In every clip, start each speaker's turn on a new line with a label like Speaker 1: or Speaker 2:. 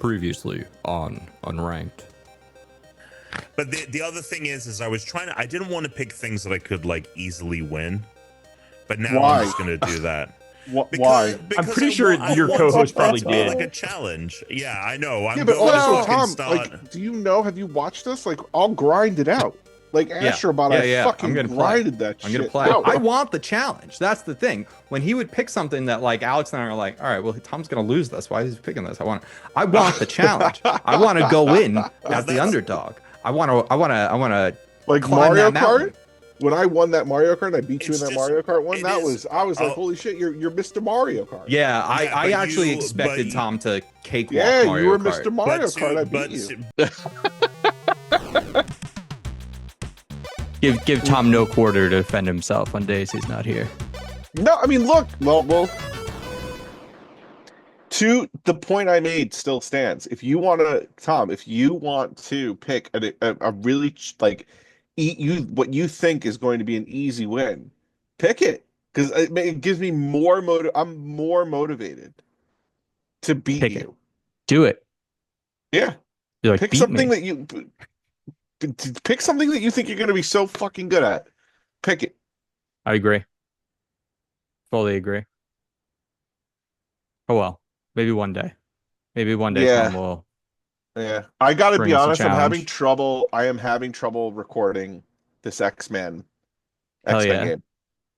Speaker 1: previously on Unranked.
Speaker 2: But the other thing is I was trying to, I didn't want to pick things that I could like easily win, but now I'm just gonna do that.
Speaker 3: Why?
Speaker 2: Because
Speaker 4: I'm pretty sure your
Speaker 2: want
Speaker 4: co-host
Speaker 2: it
Speaker 4: probably
Speaker 2: to be
Speaker 4: did.
Speaker 2: like a challenge. Yeah, I know. I'm
Speaker 3: Yeah, but
Speaker 2: going
Speaker 3: also,
Speaker 2: to fucking
Speaker 3: Tom,
Speaker 2: start.
Speaker 3: like, do you know? Have you watched us? Like, I'll grind it out. Like Astrobot, I fucking
Speaker 1: I'm gonna
Speaker 3: grinded that shit.
Speaker 1: I'm gonna play.
Speaker 3: out.
Speaker 1: I want the challenge. That's the thing. When he would pick something that like Alex and I are like, all right, well, Tom's gonna lose this. Why is he picking this? I want the challenge. I want to go in as the underdog. I want to
Speaker 3: like Mario Kart. When I won that Mario Kart, I beat you in that
Speaker 2: just-
Speaker 3: Mario Kart one.
Speaker 2: it is-
Speaker 3: I was like, holy shit, you're Mr. Mario Kart.
Speaker 1: Yeah, I
Speaker 2: but
Speaker 1: actually
Speaker 2: you-
Speaker 1: expected
Speaker 2: but-
Speaker 1: Tom to cakewalk
Speaker 3: Yeah,
Speaker 1: Mario
Speaker 3: you were
Speaker 1: Kart.
Speaker 3: Mr. Mario
Speaker 2: But
Speaker 3: Kart. I
Speaker 2: but
Speaker 3: beat you.
Speaker 1: Give Tom no quarter to defend himself on days he's not here.
Speaker 3: No, I mean, look, well, to the point I made still stands. If you want to, Tom, if you want to pick a really like what you think is going to be an easy win, pick it because it gives me more I'm more motivated to beat
Speaker 1: Pick
Speaker 3: you.
Speaker 1: it. Do it.
Speaker 3: Yeah,
Speaker 1: You're like,
Speaker 3: pick
Speaker 1: beat
Speaker 3: something
Speaker 1: me.
Speaker 3: that you pick something that you think you're going to be so fucking good at. Pick it.
Speaker 1: I agree. Fully agree. Oh well, maybe one day. Maybe one day
Speaker 3: Yeah.
Speaker 1: Tom will.
Speaker 3: Yeah, I gotta
Speaker 1: Bring
Speaker 3: be
Speaker 1: us a
Speaker 3: honest. I am
Speaker 1: challenge.
Speaker 3: having trouble recording this X-Men
Speaker 1: Hell yeah.
Speaker 3: game.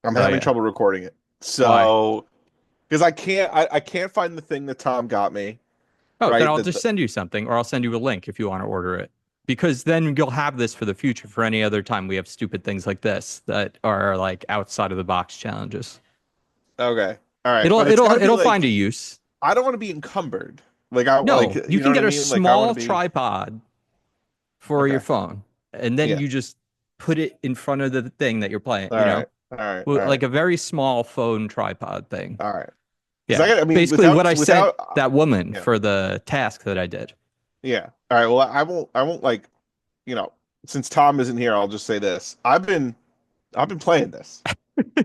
Speaker 3: I'm
Speaker 1: Hell
Speaker 3: having
Speaker 1: yeah.
Speaker 3: trouble recording it. So, because I can't find the thing that Tom got me.
Speaker 1: Oh,
Speaker 3: right?
Speaker 1: then I'll just send you something, or I'll send you a link if you want to order it. Because then you'll have this for the future for any other time we have stupid things like this that are like outside of the box challenges.
Speaker 3: Okay, all right.
Speaker 1: It'll find a use.
Speaker 3: I don't want to be encumbered.
Speaker 1: No, you can get a small tripod for your phone, and then you just put it in front of the thing that you're playing.
Speaker 3: All right.
Speaker 1: Like a very small phone tripod thing.
Speaker 3: All right.
Speaker 1: Yeah. Basically, what I sent that woman for the task that I did.
Speaker 3: Yeah. All right. Well, I won't like, since Tom isn't here, I'll just say this. I've been playing this.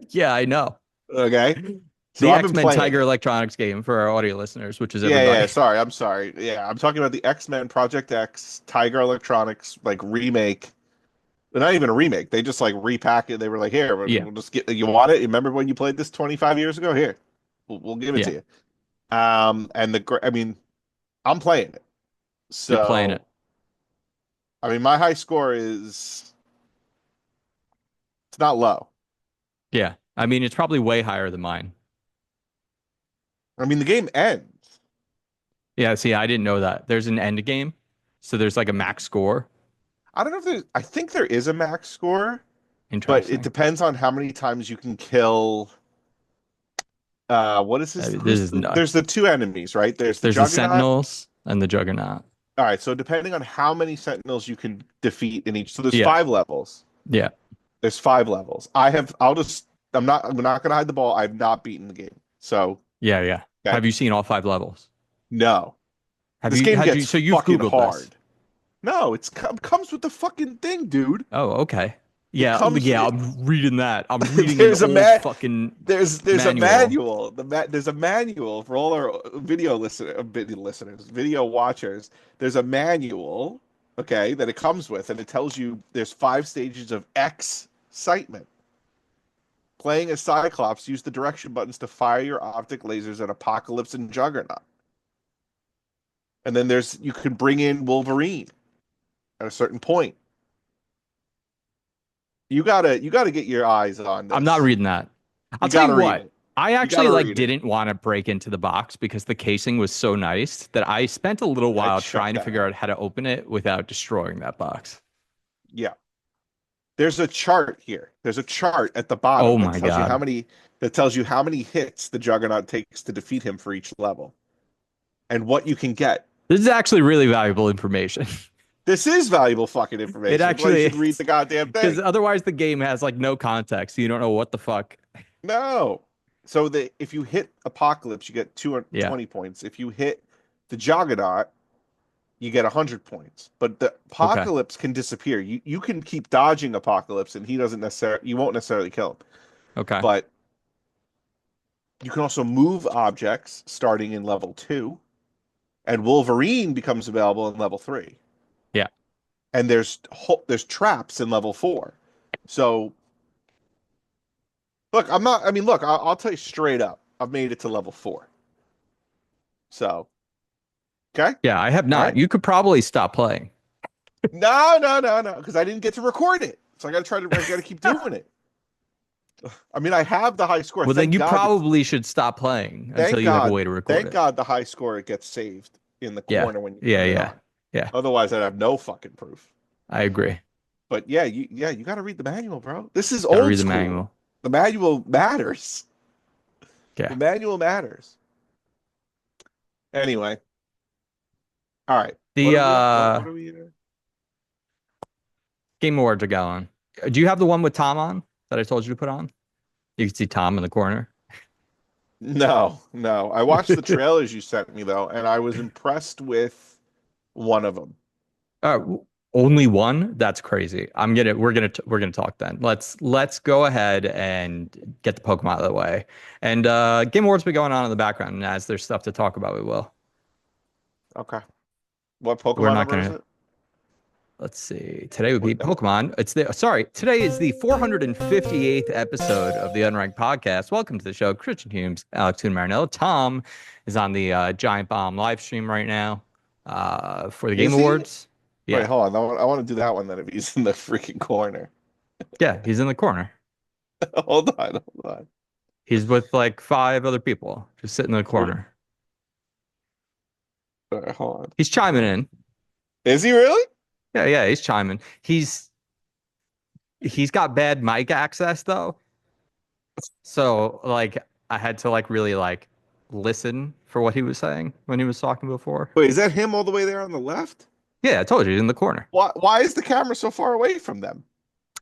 Speaker 1: Yeah, I know.
Speaker 3: Okay. So
Speaker 1: The X-Men Tiger Electronics game for our audio listeners, which is everybody.
Speaker 3: Yeah. I'm sorry. Yeah, I'm talking about the X-Men Project X Tiger Electronics like remake. They're not even a remake. They just like repack it. They were like, here, we'll just get. You want it? You remember when you played this 25 years ago? Here, we'll give it to you. And I'm playing it. So
Speaker 1: you're playing it.
Speaker 3: I mean, my high score it's not low.
Speaker 1: Yeah, I mean, it's probably way higher than mine.
Speaker 3: I mean, the game ends.
Speaker 1: Yeah, see, I didn't know that. There's an end game, so there's like a max score.
Speaker 3: I don't know if I think there is a max score, but
Speaker 1: Interesting.
Speaker 3: it depends on how many times you can kill. What is this?
Speaker 1: This is nuts.
Speaker 3: There's the two enemies, right? There's the
Speaker 1: Sentinels and the Juggernaut.
Speaker 3: All right, so depending on how many Sentinels you can defeat in each, so there's 5 levels.
Speaker 1: Yeah,
Speaker 3: there's 5 levels. I'm not gonna hide the ball. I've not beaten the game. So
Speaker 1: yeah.
Speaker 3: Okay.
Speaker 1: Have you seen all 5 levels?
Speaker 3: No.
Speaker 1: This game gets fucking
Speaker 3: hard.
Speaker 1: This?
Speaker 3: No, it comes with the fucking thing, dude.
Speaker 1: Oh, okay. Yeah, I'm reading that. I'm reading
Speaker 3: there's
Speaker 1: an old fucking
Speaker 3: there's a manual. There's a manual for all our video watchers. There's a manual, okay, that it comes with, and it tells you there's 5 stages of excitement. Playing as Cyclops, use the direction buttons to fire your optic lasers at Apocalypse and Juggernaut. And then you can bring in Wolverine at a certain point. You gotta get your eyes on this.
Speaker 1: I'm not reading that. I'll tell you what. I actually didn't want to break into the box because the casing was so nice that I spent a little while trying to figure out how to open it without destroying that box.
Speaker 3: Yeah. There's a chart here. There's a chart at the bottom.
Speaker 1: Oh my god!
Speaker 3: That tells you how many hits the Juggernaut takes to defeat him for each level, and what you can get.
Speaker 1: This is actually really valuable information.
Speaker 3: This is valuable fucking information.
Speaker 1: It actually
Speaker 3: you should read the goddamn thing.
Speaker 1: Because otherwise the game has like no context. So you don't know what the fuck.
Speaker 3: No. So if you hit Apocalypse, you get 220 points. If you hit the Juggernaut, you get 100 points. But the Apocalypse can disappear. You can keep dodging Apocalypse, and you won't necessarily kill him.
Speaker 1: Okay.
Speaker 3: But you can also move objects starting in level 2. and Wolverine becomes available in level 3.
Speaker 1: Yeah.
Speaker 3: And there's traps in level 4. So look, I'll tell you straight up, I've made it to level 4. So, okay,
Speaker 1: Yeah, I have
Speaker 3: all
Speaker 1: not.
Speaker 3: right.
Speaker 1: You could probably stop playing.
Speaker 3: No, because I didn't get to record it, so I got to keep doing it. I mean, I have the high score.
Speaker 1: Well, then you probably should stop playing until you have a way to record
Speaker 3: Thank
Speaker 1: it.
Speaker 3: God the high score it gets saved in the
Speaker 1: Yeah.
Speaker 3: corner when you
Speaker 1: Yeah,
Speaker 3: turn it
Speaker 1: yeah.
Speaker 3: on.
Speaker 1: Yeah.
Speaker 3: Otherwise, I'd have no fucking proof.
Speaker 1: I agree.
Speaker 3: But yeah, you got to read the manual, bro. This is
Speaker 1: Gotta
Speaker 3: old
Speaker 1: read the
Speaker 3: school.
Speaker 1: manual.
Speaker 3: The manual matters.
Speaker 1: Yeah.
Speaker 3: The manual matters. Anyway, all right.
Speaker 1: The
Speaker 3: What are we?
Speaker 1: Game Awards are going. Do you have the one with Tom on that I told you to put on? You can see Tom in the corner.
Speaker 3: No. I watched the trailers you sent me though, and I was impressed with one of them.
Speaker 1: Uh, Only one? That's crazy. We're gonna talk then. Let's go ahead and get the Pokemon out of the way. And Game Awards be going on in the background, and as there's stuff to talk about, we will.
Speaker 3: Okay. What
Speaker 1: We're
Speaker 3: Pokemon
Speaker 1: not
Speaker 3: number is
Speaker 1: gonna.
Speaker 3: it?
Speaker 1: Let's see. Today would be Pokemon. Today is the 458th episode of the Unranked podcast. Welcome to the show. Christian Humes, Alex Tuna Marinello. Tom is on the Giant Bomb live stream right now for the Game Awards. Yeah.
Speaker 3: Wait, hold on. I want to do that one then if he's in the freaking corner.
Speaker 1: Yeah, he's in the corner.
Speaker 3: Hold on.
Speaker 1: He's with like 5 other people, just sitting in the corner.
Speaker 3: All right, hold on.
Speaker 1: He's chiming in.
Speaker 3: Is he really?
Speaker 1: Yeah, he's chiming. He's got bad mic access though. So like I had to like really like listen for what he was saying when he was talking before.
Speaker 3: Wait, is that him all the way there on the left?
Speaker 1: Yeah, I told you, he's in the corner.
Speaker 3: Why is the camera so far away from them?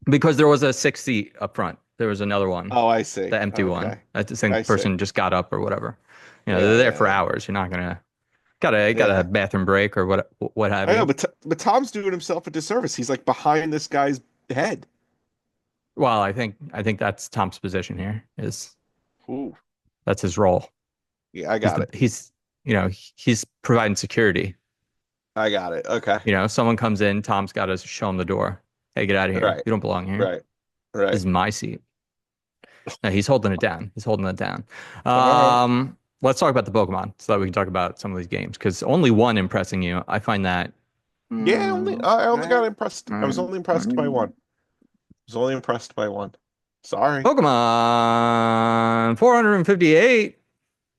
Speaker 1: Because there was a 6 seat up front. There was another one.
Speaker 3: Oh, I see.
Speaker 1: The empty one.
Speaker 3: Okay.
Speaker 1: I think the person just got up or whatever.
Speaker 3: Yeah,
Speaker 1: they're there for hours. You're not gonna got a bathroom break or what have
Speaker 3: I
Speaker 1: you.
Speaker 3: know, but Tom's doing himself a disservice. He's like behind this guy's head.
Speaker 1: Well, I think that's Tom's position here.
Speaker 3: Ooh.
Speaker 1: That's his role.
Speaker 3: Yeah, I got it.
Speaker 1: He's providing security.
Speaker 3: I got it. Okay.
Speaker 1: Someone comes in, Tom's got to show him the door. Hey, get out of here.
Speaker 3: Right.
Speaker 1: You don't belong here.
Speaker 3: Right.
Speaker 1: This is my seat. No, he's holding it down.
Speaker 3: Right.
Speaker 1: Let's talk about the Pokemon so that we can talk about some of these games because only one impressing you. I find that.
Speaker 3: Yeah, I only got impressed. I was only impressed by one. Sorry.
Speaker 1: Pokemon 458.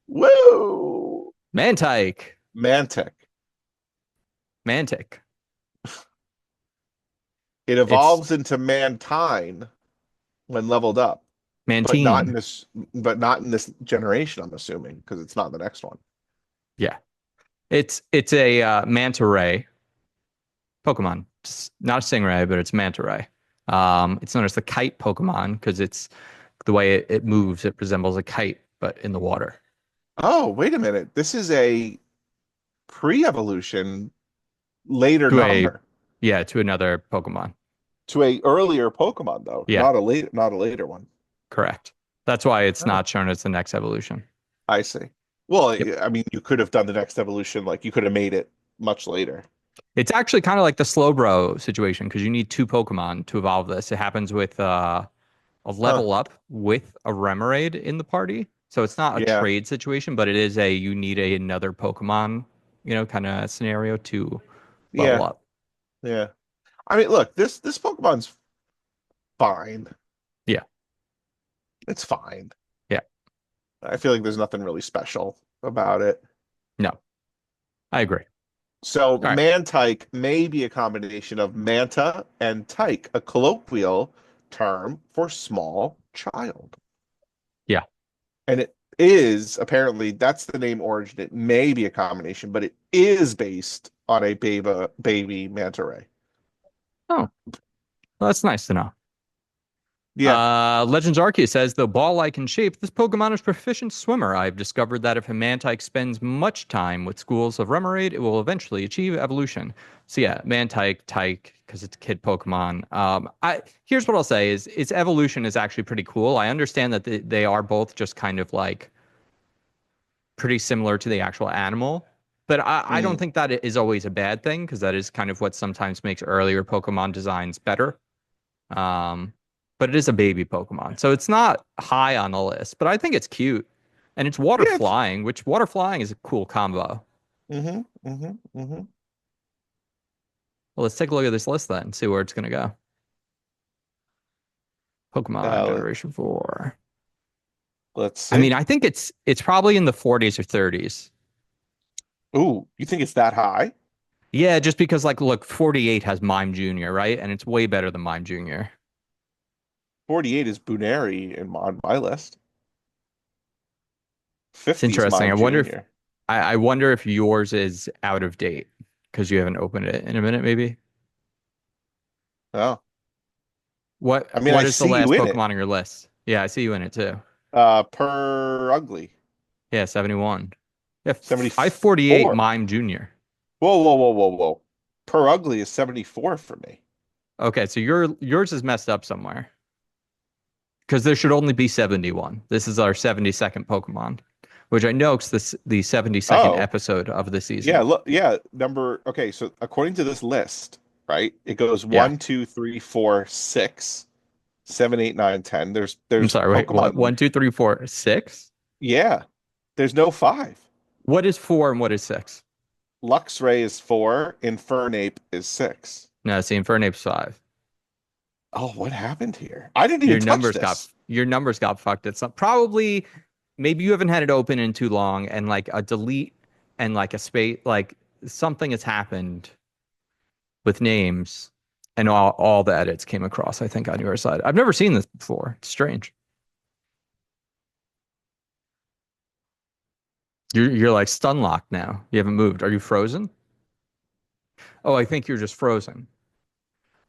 Speaker 3: Woo!
Speaker 1: Mantyke.
Speaker 3: Mantic.
Speaker 1: Mantic.
Speaker 3: It evolves into Mantine when leveled up.
Speaker 1: Mantine.
Speaker 3: But not in this generation, I'm assuming, because it's not the next one.
Speaker 1: Yeah. It's a manta ray Pokemon. It's not a stingray, but it's manta ray. It's known as the kite Pokemon because it's the way it moves. It resembles a kite, but in the water.
Speaker 3: Oh, wait a minute. This is a pre-evolution later number.
Speaker 1: To another Pokemon.
Speaker 3: To a earlier Pokemon, though.
Speaker 1: Yeah.
Speaker 3: Not a later one.
Speaker 1: Correct. That's why it's not shown as the next evolution.
Speaker 3: I see. Well,
Speaker 1: Yep.
Speaker 3: I mean, you could have done the next evolution, like you could have made it much later.
Speaker 1: It's actually kind of like the Slowbro situation because you need 2 Pokemon to evolve this. It happens with a level up with a Remoraid in the party. So it's not a trade situation, but it is you need another Pokemon, kind of scenario to level up.
Speaker 3: Yeah. I mean, look, this Pokemon's fine.
Speaker 1: Yeah.
Speaker 3: It's fine.
Speaker 1: Yeah.
Speaker 3: I feel like there's nothing really special about it.
Speaker 1: No. I agree.
Speaker 3: So
Speaker 1: right.
Speaker 3: Mantyke may be a combination of manta and tyke, a colloquial term for small child.
Speaker 1: Yeah.
Speaker 3: And it is, apparently, that's the name origin. It may be a combination, but it is based on a baby manta ray.
Speaker 1: Oh, well, that's nice to know.
Speaker 3: Yeah.
Speaker 1: Legends Arceus says, though ball-like in shape, this Pokemon is proficient swimmer. I've discovered that if a Mantyke spends much time with schools of Remoraid, it will eventually achieve evolution. So yeah, Mantyke, Tyke, because it's a kid Pokemon. Here's what I'll say is its evolution is actually pretty cool. I understand that they are both just kind of like pretty similar to the actual animal. But I don't
Speaker 3: Mm.
Speaker 1: think that it is always a bad thing because that is kind of what sometimes makes earlier Pokemon designs better. Um, but it is a baby Pokemon, so it's not high on the list. But I think it's cute, and it's water
Speaker 3: Yeah.
Speaker 1: flying, which water flying is a cool combo.
Speaker 3: Mm-hmm. Mm-hmm. Mm-hmm.
Speaker 1: Well, let's take a look at this list then and see where it's gonna go. Pokemon
Speaker 3: Uh,
Speaker 1: Generation 4.
Speaker 3: let's
Speaker 1: I mean,
Speaker 3: see.
Speaker 1: I think it's probably in the 40s or 30s.
Speaker 3: Ooh, you think it's that high?
Speaker 1: Yeah, just because like look, 48 has Mime Jr., right? And it's way better than Mime Jr.
Speaker 3: 48 is Buneri on my list.
Speaker 1: It's
Speaker 3: 50 is
Speaker 1: interesting.
Speaker 3: Mime Jr.
Speaker 1: I wonder if yours is out of date because you haven't opened it in a minute, maybe.
Speaker 3: Oh,
Speaker 1: What
Speaker 3: I mean, I
Speaker 1: what is the
Speaker 3: see you
Speaker 1: last
Speaker 3: in it.
Speaker 1: Pokemon on your list? Yeah, I see you in it too.
Speaker 3: Per ugly.
Speaker 1: Yeah, 71. Yeah, I have 48
Speaker 3: 74.
Speaker 1: Mime Jr.
Speaker 3: Whoa, whoa, whoa, whoa, whoa. Per ugly is 74 for me.
Speaker 1: Okay, so yours is messed up somewhere because there should only be 71. This is our 72nd Pokemon, which I know is the 72nd
Speaker 3: Oh,
Speaker 1: episode of the
Speaker 3: yeah,
Speaker 1: season.
Speaker 3: look, yeah, number okay, so according to this list, right, it goes
Speaker 1: Yeah.
Speaker 3: 1, 2, 3, 4, 6, 7, 8, 9, 10.
Speaker 1: I'm
Speaker 3: There's
Speaker 1: sorry, wait, what?
Speaker 3: Pokemon.
Speaker 1: One, two, three, four, six?
Speaker 3: Yeah. There's no 5.
Speaker 1: What is four and what is six?
Speaker 3: Luxray is 4, Infernape is 6.
Speaker 1: No, see, Infernape's five.
Speaker 3: Oh, what happened here? I didn't even touch this.
Speaker 1: Your numbers got fucked. It's not, probably maybe you haven't had it open in too long and like a delete and like a space like something has happened with names and all the edits came across, I think, on your side. I've never seen this before. It's strange. You're like stun locked now. You haven't moved. Are you frozen? Oh, I think you're just frozen.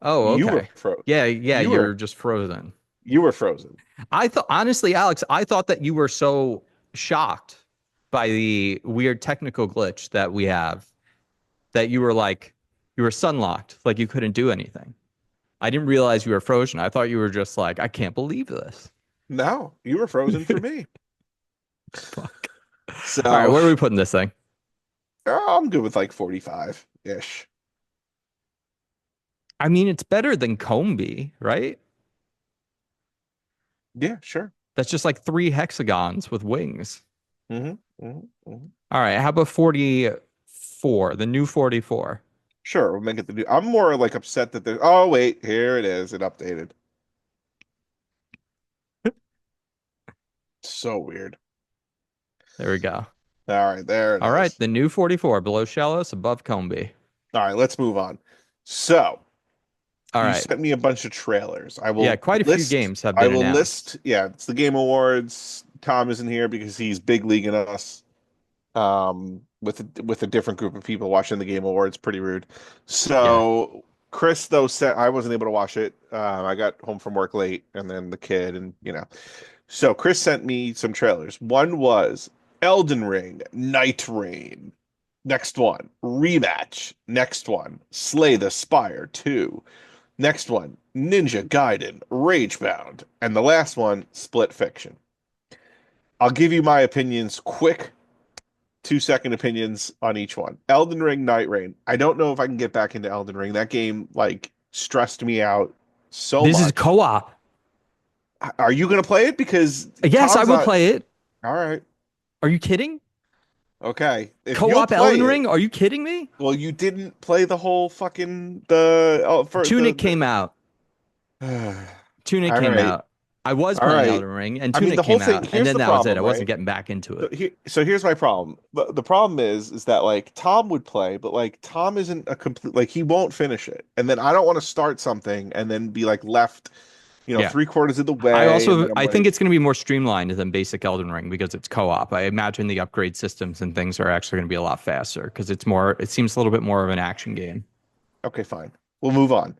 Speaker 1: Oh,
Speaker 3: You were
Speaker 1: okay.
Speaker 3: frozen.
Speaker 1: Yeah,
Speaker 3: You
Speaker 1: you're
Speaker 3: were
Speaker 1: just frozen.
Speaker 3: you were frozen.
Speaker 1: I thought, honestly, Alex, I thought that you were so shocked by the weird technical glitch that we have that you were like, you were sunlocked, like you couldn't do anything. I didn't realize you were frozen. I thought you were just like, I can't believe this.
Speaker 3: No, you were frozen for me.
Speaker 1: Fuck. All right,
Speaker 3: So,
Speaker 1: where are we putting this thing?
Speaker 3: I'm good with like 45-ish.
Speaker 1: I mean, it's better than Combi, right?
Speaker 3: Yeah, sure.
Speaker 1: That's just like three hexagons with wings.
Speaker 3: hmm hmm
Speaker 1: All right, how about 44, the new 44?
Speaker 3: Sure, we'll make it the new. I'm more like upset that there's. Oh wait, here it is. It updated. So weird.
Speaker 1: There we go.
Speaker 3: All right, there it
Speaker 1: All right,
Speaker 3: is.
Speaker 1: the new 44, below Shellos, above Combi.
Speaker 3: All right, let's move on. So
Speaker 1: All
Speaker 3: you
Speaker 1: right.
Speaker 3: sent me a bunch of trailers.
Speaker 1: Yeah, quite a few games have
Speaker 3: I
Speaker 1: been
Speaker 3: will
Speaker 1: announced.
Speaker 3: list. Yeah, it's the Game Awards. Tom isn't here because he's big leaguing us. With a different group of people watching the Game Awards. Pretty rude.
Speaker 1: Yeah.
Speaker 3: So Chris though said I wasn't able to watch it. I got home from work late, and then the kid, and So Chris sent me some trailers. One was Elden Ring, Night Rain. Next one, Rematch. Next one, Slay the Spire 2. Next one, Ninja Gaiden, Ragebound. And the last one, Split Fiction. I'll give you my opinions quick, 2-second opinions on each one. Elden Ring, Night Rain. I don't know if I can get back into Elden Ring. That game like stressed me out so
Speaker 1: This is
Speaker 3: much.
Speaker 1: co-op.
Speaker 3: Are you going to play it? Because
Speaker 1: Yes, I
Speaker 3: Tom's
Speaker 1: will
Speaker 3: not.
Speaker 1: play it.
Speaker 3: All right.
Speaker 1: Are you kidding?
Speaker 3: Okay. If you'll
Speaker 1: Co-op
Speaker 3: play
Speaker 1: Elden
Speaker 3: it,
Speaker 1: Ring? Are you kidding me?
Speaker 3: well, you didn't play the whole fucking the oh for
Speaker 1: Tunic came out.
Speaker 3: the
Speaker 1: Tunic
Speaker 3: All
Speaker 1: came
Speaker 3: right.
Speaker 1: out. I was
Speaker 3: All
Speaker 1: playing
Speaker 3: right.
Speaker 1: Elden Ring, and
Speaker 3: I mean,
Speaker 1: Tunic
Speaker 3: the whole
Speaker 1: came
Speaker 3: thing,
Speaker 1: out, and
Speaker 3: here's
Speaker 1: then
Speaker 3: the
Speaker 1: that was it. I
Speaker 3: problem,
Speaker 1: wasn't
Speaker 3: right?
Speaker 1: getting back into
Speaker 3: So,
Speaker 1: it.
Speaker 3: here's my problem. The problem is that like Tom would play, but like Tom isn't a complete like he won't finish it. And then I don't want to start something and then be like left,
Speaker 1: Yeah.
Speaker 3: 3/4 of the way and then I'm
Speaker 1: I think
Speaker 3: like,
Speaker 1: it's going to be more streamlined than basic Elden Ring because it's co-op. I imagine the upgrade systems and things are actually going to be a lot faster because it seems a little bit more of an action game.
Speaker 3: okay, fine. We'll move on.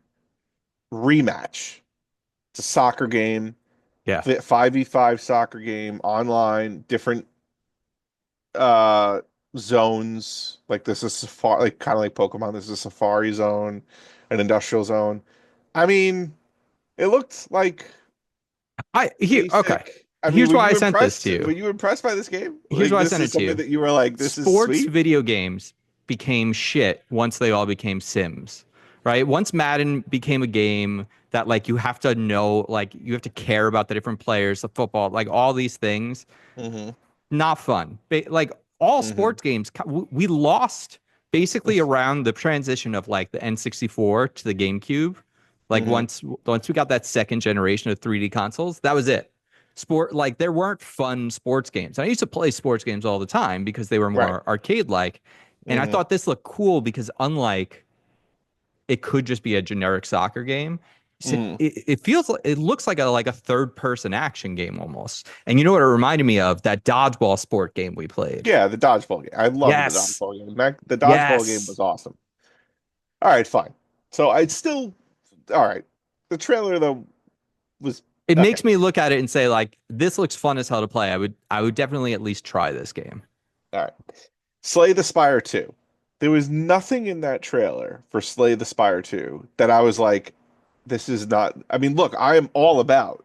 Speaker 3: Rematch. It's a soccer game,
Speaker 1: Yeah.
Speaker 3: 5v5 soccer game online, different uh zones. Like this is safari, like kind of like Pokemon. This is a safari zone, an industrial zone. I mean, it looked like
Speaker 1: Okay.
Speaker 3: basic. I mean,
Speaker 1: Here's why I sent this to
Speaker 3: were
Speaker 1: you.
Speaker 3: you impressed by this game?
Speaker 1: Here's
Speaker 3: Like,
Speaker 1: why I
Speaker 3: this
Speaker 1: sent
Speaker 3: is
Speaker 1: it to
Speaker 3: something
Speaker 1: you.
Speaker 3: that you were like, this is
Speaker 1: Sports
Speaker 3: sweet.
Speaker 1: video games became shit once they all became Sims, right? Once Madden became a game that like you have to know, like you have to care about the different players, the football, like all these things,
Speaker 3: Hmm.
Speaker 1: not fun. Like all
Speaker 3: Hmm.
Speaker 1: sports games, we lost basically around the transition of like the N64 to the GameCube. Like
Speaker 3: Hmm.
Speaker 1: once we got that second generation of 3D consoles, that was it. Like there weren't fun sports games. I used to play sports games all the time because they were
Speaker 3: Right.
Speaker 1: more arcade like. And I
Speaker 3: Hmm.
Speaker 1: thought this looked cool because unlike it could just be a generic soccer game.
Speaker 3: Hmm.
Speaker 1: It feels it looks like a third person action game almost. And you know what it reminded me of? That dodgeball sport game we played.
Speaker 3: Yeah, the dodgeball game. I loved the
Speaker 1: Yes.
Speaker 3: dodgeball game. The dodgeball game
Speaker 1: Yes.
Speaker 3: was awesome. All right, fine. So I'd still, all right. The trailer though was
Speaker 1: It
Speaker 3: okay.
Speaker 1: makes me look at it and say like this looks fun as hell to play. I would definitely at least try this game.
Speaker 3: All right. Slay the Spire 2. There was nothing in that trailer for Slay the Spire 2 that I was like, this is not. I mean, look, I am all about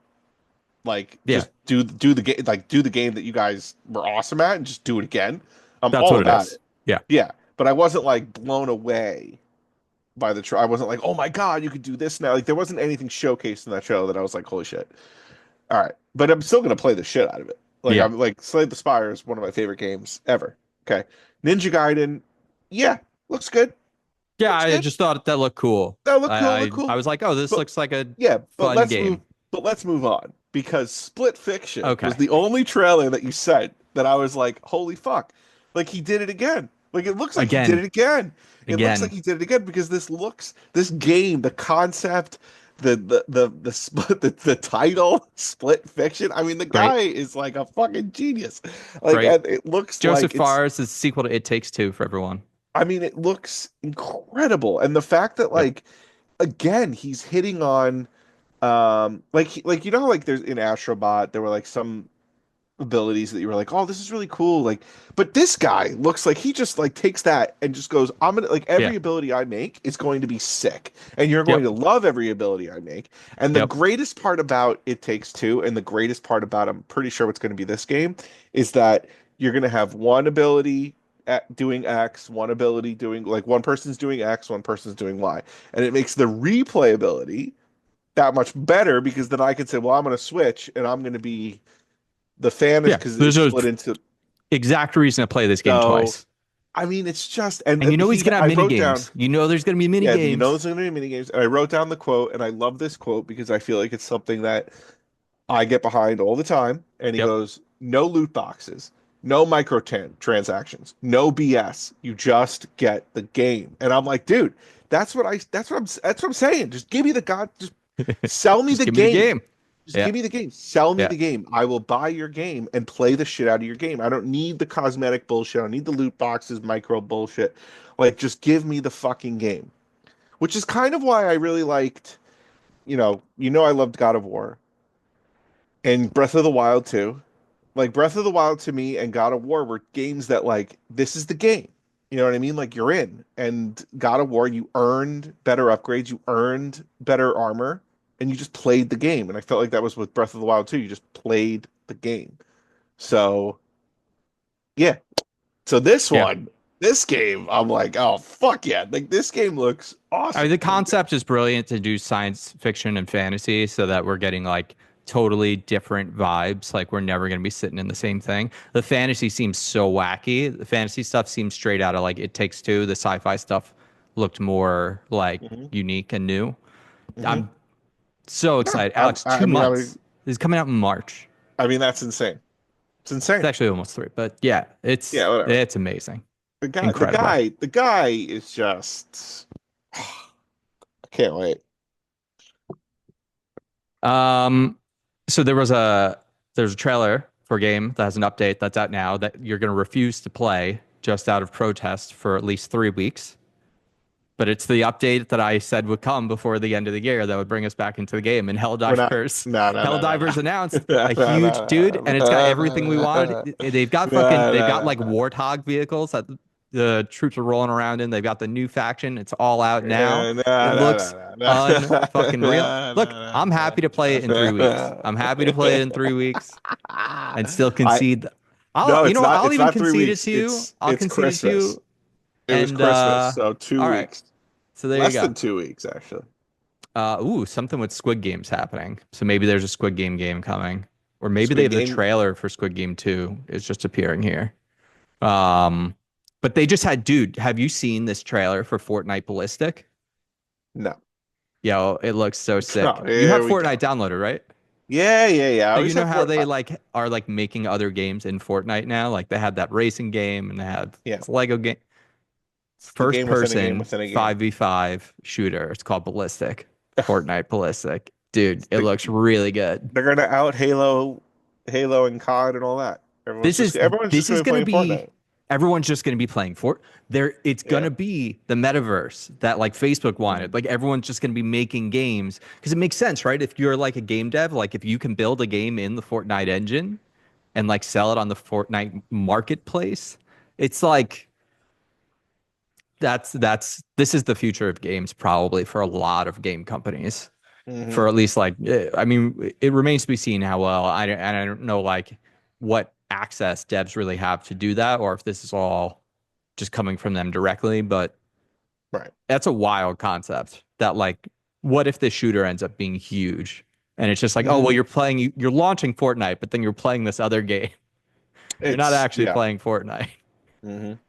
Speaker 3: like
Speaker 1: Yeah,
Speaker 3: just do the game, like do the game that you guys were awesome at and just do it again. I'm
Speaker 1: that's
Speaker 3: all
Speaker 1: what it
Speaker 3: about
Speaker 1: is.
Speaker 3: it.
Speaker 1: Yeah.
Speaker 3: Yeah, but I wasn't like blown away by I wasn't like, oh my God, you could do this now. Like there wasn't anything showcased in that trailer that I was like, holy shit. All right, but I'm still gonna play the shit out of it. Like
Speaker 1: Yeah.
Speaker 3: I'm like Slay the Spire is one of my favorite games ever. Okay, Ninja Gaiden, yeah, looks good.
Speaker 1: Yeah,
Speaker 3: Looks
Speaker 1: I
Speaker 3: good.
Speaker 1: just thought that looked cool.
Speaker 3: That look cool.
Speaker 1: I
Speaker 3: Look
Speaker 1: I, I
Speaker 3: cool.
Speaker 1: was like, oh, this
Speaker 3: But
Speaker 1: looks like a
Speaker 3: yeah, but
Speaker 1: fun
Speaker 3: let's move.
Speaker 1: game.
Speaker 3: But let's move on because Split Fiction was
Speaker 1: Okay.
Speaker 3: the only trailer that you sent that I was like, holy fuck! Like he did it again. Like it looks like he did
Speaker 1: Again.
Speaker 3: it again. It looks like
Speaker 1: Again.
Speaker 3: he did it again because this game, the concept, the split, the title, Split Fiction. I mean, the guy
Speaker 1: Great.
Speaker 3: is like a fucking genius. Like,
Speaker 1: Great.
Speaker 3: and it looks
Speaker 1: Joseph
Speaker 3: like it's.
Speaker 1: Fares is the sequel to It Takes Two for everyone.
Speaker 3: I mean, it looks incredible, and the fact that
Speaker 1: Yep.
Speaker 3: like again, he's hitting on like you know like there's in Astrobot there were like some abilities that you were like, oh, this is really cool. Like, but this guy looks like he just like takes that and just goes, I'm gonna like
Speaker 1: Yeah.
Speaker 3: every ability I make is going to be sick, and you're going
Speaker 1: Yep.
Speaker 3: to love every ability I make. And the
Speaker 1: Yep.
Speaker 3: greatest part about It Takes Two, and the greatest part about I'm pretty sure what's going to be this game, is that you're going to have one ability at doing X, one ability doing like one person's doing X, one person's doing Y, and it makes the replayability that much better because then I could say, well, I'm going to switch and I'm going to be the fan is
Speaker 1: Yeah.
Speaker 3: because
Speaker 1: There's
Speaker 3: it's
Speaker 1: a
Speaker 3: split into.
Speaker 1: exact reason to play this game
Speaker 3: So,
Speaker 1: twice.
Speaker 3: I mean, it's just,
Speaker 1: And you know he's gonna have
Speaker 3: I
Speaker 1: mini
Speaker 3: wrote down,
Speaker 1: games. You know there's gonna be mini
Speaker 3: yeah, you know,
Speaker 1: games.
Speaker 3: there's going to be mini games. And I wrote down the quote, and I love this quote because I feel like it's something that I get behind all the time. And he
Speaker 1: Yep.
Speaker 3: goes, no loot boxes, no transactions, no BS. You just get the game. And I'm like, dude, that's what I'm saying. Just give me just sell me
Speaker 1: Just
Speaker 3: the
Speaker 1: give me the
Speaker 3: game.
Speaker 1: game.
Speaker 3: Just
Speaker 1: Yeah.
Speaker 3: give me the game. Sell me
Speaker 1: Yeah.
Speaker 3: the game. I will buy your game and play the shit out of your game. I don't need the cosmetic bullshit. I don't need the loot boxes, micro bullshit. Like, just give me the fucking game. Which is kind of why I really liked, I loved God of War and Breath of the Wild too. Like Breath of the Wild to me and God of War were games that like this is the game. You know what I mean? Like you're in. And God of War, you earned better upgrades, you earned better armor, and you just played the game. And I felt like that was with Breath of the Wild too. You just played the game. So yeah. So
Speaker 1: Yeah.
Speaker 3: this game, I'm like, oh fuck yeah. Like this game looks
Speaker 1: I mean,
Speaker 3: awesome.
Speaker 1: the concept is brilliant to do science fiction and fantasy so that we're getting like totally different vibes. Like we're never going to be sitting in the same thing. The fantasy seems so wacky. The fantasy stuff seems straight out of like It Takes Two. The sci-fi stuff looked more like
Speaker 3: Hmm.
Speaker 1: unique and new.
Speaker 3: Hmm.
Speaker 1: I'm so
Speaker 3: Yeah.
Speaker 1: excited. Alex,
Speaker 3: I
Speaker 1: 2 months.
Speaker 3: mean,
Speaker 1: This is coming out in March.
Speaker 3: I mean, that's insane. It's
Speaker 1: It's
Speaker 3: insane.
Speaker 1: actually almost 3, but yeah,
Speaker 3: Yeah, whatever.
Speaker 1: it's amazing.
Speaker 3: The guy, the
Speaker 1: Incredible.
Speaker 3: guy, the guy is just. I can't wait.
Speaker 1: Um, so there's a trailer for a game that has an update that's out now that you're going to refuse to play just out of protest for at least 3 weeks. But it's the update that I said would come before the end of the year that would bring us back into the game. And
Speaker 3: We're not.
Speaker 1: Helldivers,
Speaker 3: No, no, no, no,
Speaker 1: Helldivers announced
Speaker 3: no,
Speaker 1: a
Speaker 3: no,
Speaker 1: huge
Speaker 3: no,
Speaker 1: dude, and it's got everything we
Speaker 3: no,
Speaker 1: wanted. They've got
Speaker 3: no,
Speaker 1: they've got
Speaker 3: no,
Speaker 1: like
Speaker 3: no.
Speaker 1: warthog vehicles that the troops are rolling around in. They've got the new faction. It's all out now.
Speaker 3: Yeah,
Speaker 1: It
Speaker 3: nah, nah,
Speaker 1: looks
Speaker 3: nah, nah,
Speaker 1: unfucking real.
Speaker 3: nah,
Speaker 1: Look,
Speaker 3: nah,
Speaker 1: I'm happy to play it in 3 weeks.
Speaker 3: nah,
Speaker 1: I'm happy to play it in 3 weeks
Speaker 3: nah.
Speaker 1: and still
Speaker 3: I
Speaker 1: concede.
Speaker 3: no,
Speaker 1: You
Speaker 3: it's
Speaker 1: know what?
Speaker 3: not.
Speaker 1: I'll
Speaker 3: It's
Speaker 1: even
Speaker 3: not three
Speaker 1: concede it
Speaker 3: weeks.
Speaker 1: to you. I'll
Speaker 3: It's
Speaker 1: concede it to
Speaker 3: Christmas.
Speaker 1: you.
Speaker 3: It was
Speaker 1: And
Speaker 3: Christmas, so two
Speaker 1: all right.
Speaker 3: weeks,
Speaker 1: So there you
Speaker 3: less
Speaker 1: go.
Speaker 3: than 2 weeks actually.
Speaker 1: Ooh, something with Squid Games happening. So maybe there's a Squid game coming, or maybe they
Speaker 3: Squid
Speaker 1: have the
Speaker 3: Game.
Speaker 1: trailer for Squid Game 2 is just appearing here. Um, but they just had, dude, have you seen this trailer for Fortnite Ballistic?
Speaker 3: No,
Speaker 1: Yo, it looks so sick.
Speaker 3: no.
Speaker 1: You have
Speaker 3: Here we
Speaker 1: Fortnite
Speaker 3: go.
Speaker 1: downloaded, right?
Speaker 3: Yeah, yeah, yeah. I
Speaker 1: So you
Speaker 3: always
Speaker 1: know
Speaker 3: have
Speaker 1: how
Speaker 3: four.
Speaker 1: they like are like making other games in Fortnite now? Like they had that racing game and they had
Speaker 3: Yeah,
Speaker 1: this Lego game.
Speaker 3: it's the
Speaker 1: First
Speaker 3: game within a game
Speaker 1: person
Speaker 3: within a game.
Speaker 1: 5v5 shooter. It's called Ballistic. Fortnite Ballistic. Dude, it
Speaker 3: The-
Speaker 1: looks really good.
Speaker 3: They're gonna out Halo and COD and all that.
Speaker 1: This is
Speaker 3: Everyone's just
Speaker 1: this is
Speaker 3: gonna be
Speaker 1: going to
Speaker 3: playing
Speaker 1: be
Speaker 3: Fortnite.
Speaker 1: everyone's just going to be playing for there. It's going
Speaker 3: Yeah.
Speaker 1: to be the metaverse that like Facebook
Speaker 3: Mhm.
Speaker 1: wanted. Like everyone's just going to be making games because it makes sense, right? If you're like a game dev, like if you can build a game in the Fortnite engine and like sell it on the Fortnite marketplace, it's like that's this is the future of games probably for a lot of game companies. For
Speaker 3: Mhm.
Speaker 1: at least like I mean it remains to be seen how well I don't know like what access devs really have to do that or if this is all just coming from them directly, but
Speaker 3: Right.
Speaker 1: that's a wild concept that like what if this shooter ends up being huge and it's just like oh well
Speaker 3: Mhm.
Speaker 1: you're launching Fortnite but then you're playing this other game. You're not
Speaker 3: It's
Speaker 1: actually
Speaker 3: yeah.
Speaker 1: playing Fortnite.
Speaker 3: Mhm.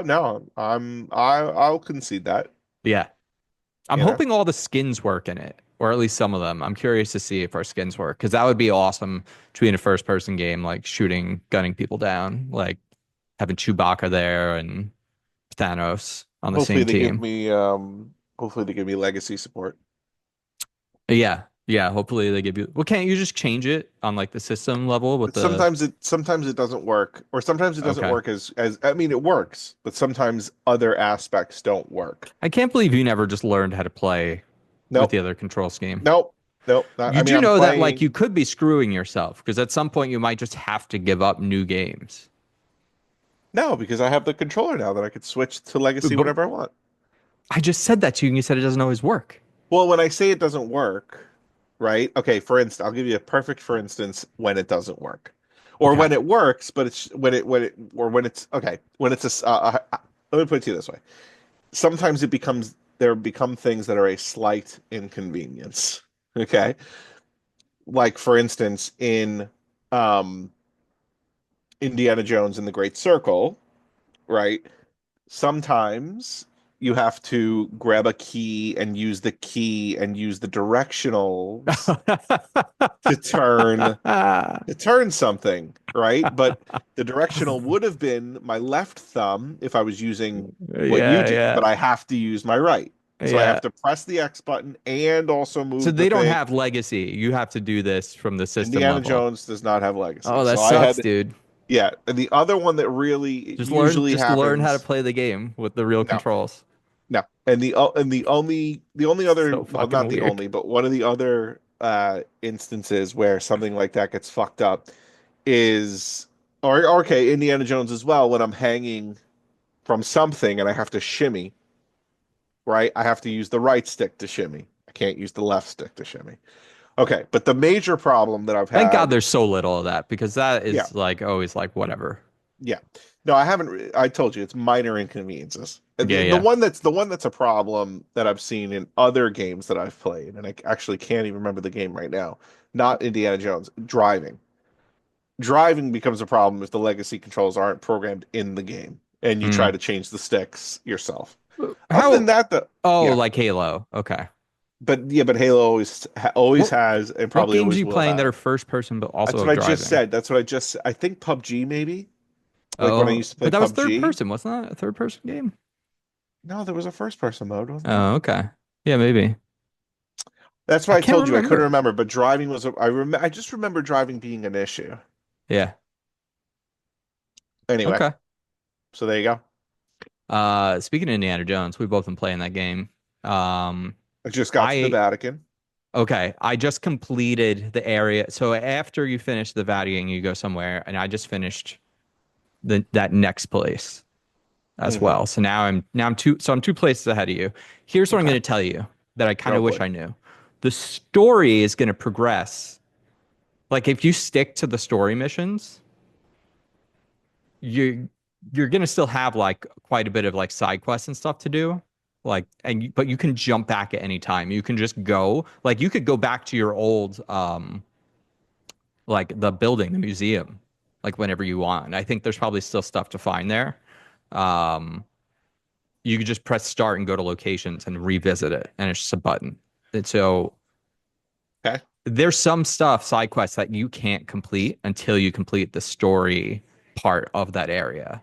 Speaker 3: No, I'll concede that.
Speaker 1: Yeah. I'm
Speaker 3: You know.
Speaker 1: hoping all the skins work in it, or at least some of them. I'm curious to see if our skins work, because that would be awesome to be in a first person game, like shooting, gunning people down, like having Chewbacca there and Thanos on the
Speaker 3: Hopefully
Speaker 1: same
Speaker 3: they give
Speaker 1: team.
Speaker 3: me hopefully they give me legacy support.
Speaker 1: Yeah. Yeah. Hopefully they give you, well, can't you just change it on like the system level with
Speaker 3: But
Speaker 1: the,
Speaker 3: sometimes it doesn't work, or sometimes it doesn't
Speaker 1: okay.
Speaker 3: work as I mean it works, but sometimes other aspects don't work.
Speaker 1: I can't believe you never just learned how to play with
Speaker 3: Nope.
Speaker 1: the other control scheme.
Speaker 3: Nope. Nope.
Speaker 1: You
Speaker 3: I mean
Speaker 1: do
Speaker 3: I'm
Speaker 1: know that like
Speaker 3: playing.
Speaker 1: you could be screwing yourself because at some point you might just have to give up new games.
Speaker 3: No, because I have the controller now that I could switch to legacy
Speaker 1: But
Speaker 3: whenever I want.
Speaker 1: I just said that to you and you said it doesn't always work.
Speaker 3: Well, when I say it doesn't work, right? Okay, for instance, I'll give you a perfect for instance when it doesn't work. Or
Speaker 1: Okay.
Speaker 3: when it works, but it's when it's okay, when it's let me put it to you this way. Sometimes there become things that are a slight inconvenience. Okay? Like for instance in um Indiana Jones and the Great Circle, right? Sometimes you have to grab a key and use the key and use the directionals to turn something, right? But the directional would have been my left thumb if I was using what you
Speaker 1: Yeah,
Speaker 3: did,
Speaker 1: yeah,
Speaker 3: but I have to use my right. So I
Speaker 1: yeah.
Speaker 3: have to press the X button and also
Speaker 1: So
Speaker 3: move the
Speaker 1: they don't
Speaker 3: thing.
Speaker 1: have legacy. You have to do this from the system
Speaker 3: Indiana
Speaker 1: level.
Speaker 3: Jones does not have legacy.
Speaker 1: Oh, that
Speaker 3: So I
Speaker 1: sucks,
Speaker 3: had,
Speaker 1: dude.
Speaker 3: yeah. And the other one that really usually
Speaker 1: Just learn how to
Speaker 3: happens,
Speaker 1: play the game with the real
Speaker 3: no,
Speaker 1: controls.
Speaker 3: no. And the only other,
Speaker 1: So
Speaker 3: well,
Speaker 1: fucking
Speaker 3: not the
Speaker 1: weird.
Speaker 3: only, but one of the other instances where something like that gets fucked up is, or okay, Indiana Jones as well, when I'm hanging from something and I have to shimmy, right? I have to use the right stick to shimmy. I can't use the left stick to shimmy. Okay, but the major problem that I've
Speaker 1: Thank God
Speaker 3: had,
Speaker 1: there's so little of that because that
Speaker 3: yeah,
Speaker 1: is like always like whatever.
Speaker 3: yeah. No, I haven't. I told you it's minor inconveniences.
Speaker 1: Yeah,
Speaker 3: The
Speaker 1: yeah.
Speaker 3: one that's a problem that I've seen in other games that I've played, and I actually can't even remember the game right now. Not Indiana Jones. Driving becomes a problem if the legacy controls aren't programmed in the game, and you try
Speaker 1: Mm.
Speaker 3: to change the sticks yourself. Other than
Speaker 1: How?
Speaker 3: that,
Speaker 1: Oh,
Speaker 3: yeah,
Speaker 1: like Halo. Okay.
Speaker 3: but Halo always
Speaker 1: What
Speaker 3: has and
Speaker 1: what
Speaker 3: probably
Speaker 1: games are
Speaker 3: always
Speaker 1: you
Speaker 3: will
Speaker 1: playing that
Speaker 3: have.
Speaker 1: are first person but also
Speaker 3: That's what
Speaker 1: have
Speaker 3: I just
Speaker 1: driving?
Speaker 3: said. That's what I just. I think PUBG maybe. Like when I
Speaker 1: Oh,
Speaker 3: used to play
Speaker 1: but that was third
Speaker 3: PUBG.
Speaker 1: person, wasn't that a third person game?
Speaker 3: No, there was a first person mode, wasn't there?
Speaker 1: Oh, okay. Yeah, maybe.
Speaker 3: That's why
Speaker 1: I
Speaker 3: I
Speaker 1: can't
Speaker 3: told you I couldn't
Speaker 1: remember.
Speaker 3: remember, but driving was I just remember driving being an issue.
Speaker 1: Yeah.
Speaker 3: Anyway,
Speaker 1: Okay.
Speaker 3: so there you go.
Speaker 1: Speaking of Indiana Jones, we've both been playing that game. Um,
Speaker 3: I just got to the
Speaker 1: I
Speaker 3: Vatican.
Speaker 1: okay, I just completed the area. So after you finish the Vatican, you go somewhere, and I just finished that next place. as
Speaker 3: Hmm.
Speaker 1: well. So I'm two places ahead of you. Here's what I'm
Speaker 3: Okay.
Speaker 1: going to tell you that I kind
Speaker 3: Oh
Speaker 1: of wish
Speaker 3: boy.
Speaker 1: I knew. The story is going to progress. Like if you stick to the story missions, you you're going to still have like quite a bit of like side quests and stuff to do. Like but you can jump back at any time. You can just go. Like you could go back to your old like the building, the museum, like whenever you want. I think there's probably still stuff to find there. Um, you could just press start and go to locations and revisit it, and it's just a button. And so
Speaker 3: Okay.
Speaker 1: there's some stuff, side quests that you can't complete until you complete the story part of that area.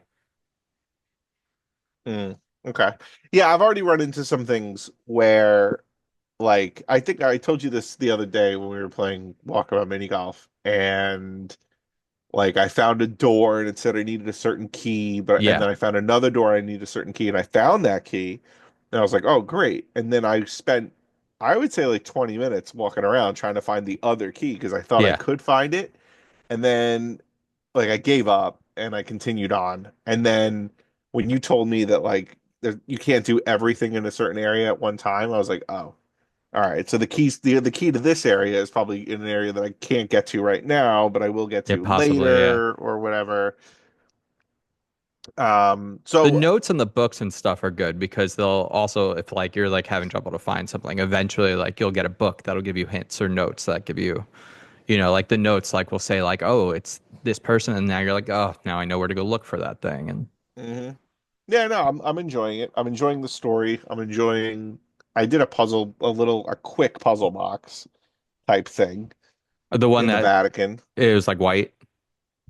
Speaker 3: Mm, okay. Yeah, I've already run into some things where, like, I think I told you this the other day when we were playing Walkabout Mini Golf, and like I found a door and it said I needed a certain key, but and
Speaker 1: Yeah,
Speaker 3: then I found another door I needed a certain key, and I found that key, and I was like, oh, great. And then I spent, I would say, like 20 minutes walking around trying to find the other key because I thought I
Speaker 1: yeah,
Speaker 3: could find it, and then like I gave up and I continued on. And then when you told me that like you can't do everything in a certain area at one time, I was like, oh, all right. So the key to this area is probably in an area that I can't get to right now, but I will get
Speaker 1: yeah,
Speaker 3: to
Speaker 1: possibly, yeah.
Speaker 3: later or whatever.
Speaker 1: The
Speaker 3: So
Speaker 1: notes and the books and stuff are good because they'll also, if like you're like having trouble to find something, eventually like you'll get a book that'll give you hints or notes that give you, like the notes like will say like, oh, it's this person, and now you're like, oh, now I know where to go look for that thing. And
Speaker 3: mhm. Yeah, no, I'm enjoying it. I'm enjoying the story. I'm enjoying. I did a puzzle, a quick puzzle box type thing
Speaker 1: the one
Speaker 3: in the
Speaker 1: that
Speaker 3: Vatican.
Speaker 1: it was like white.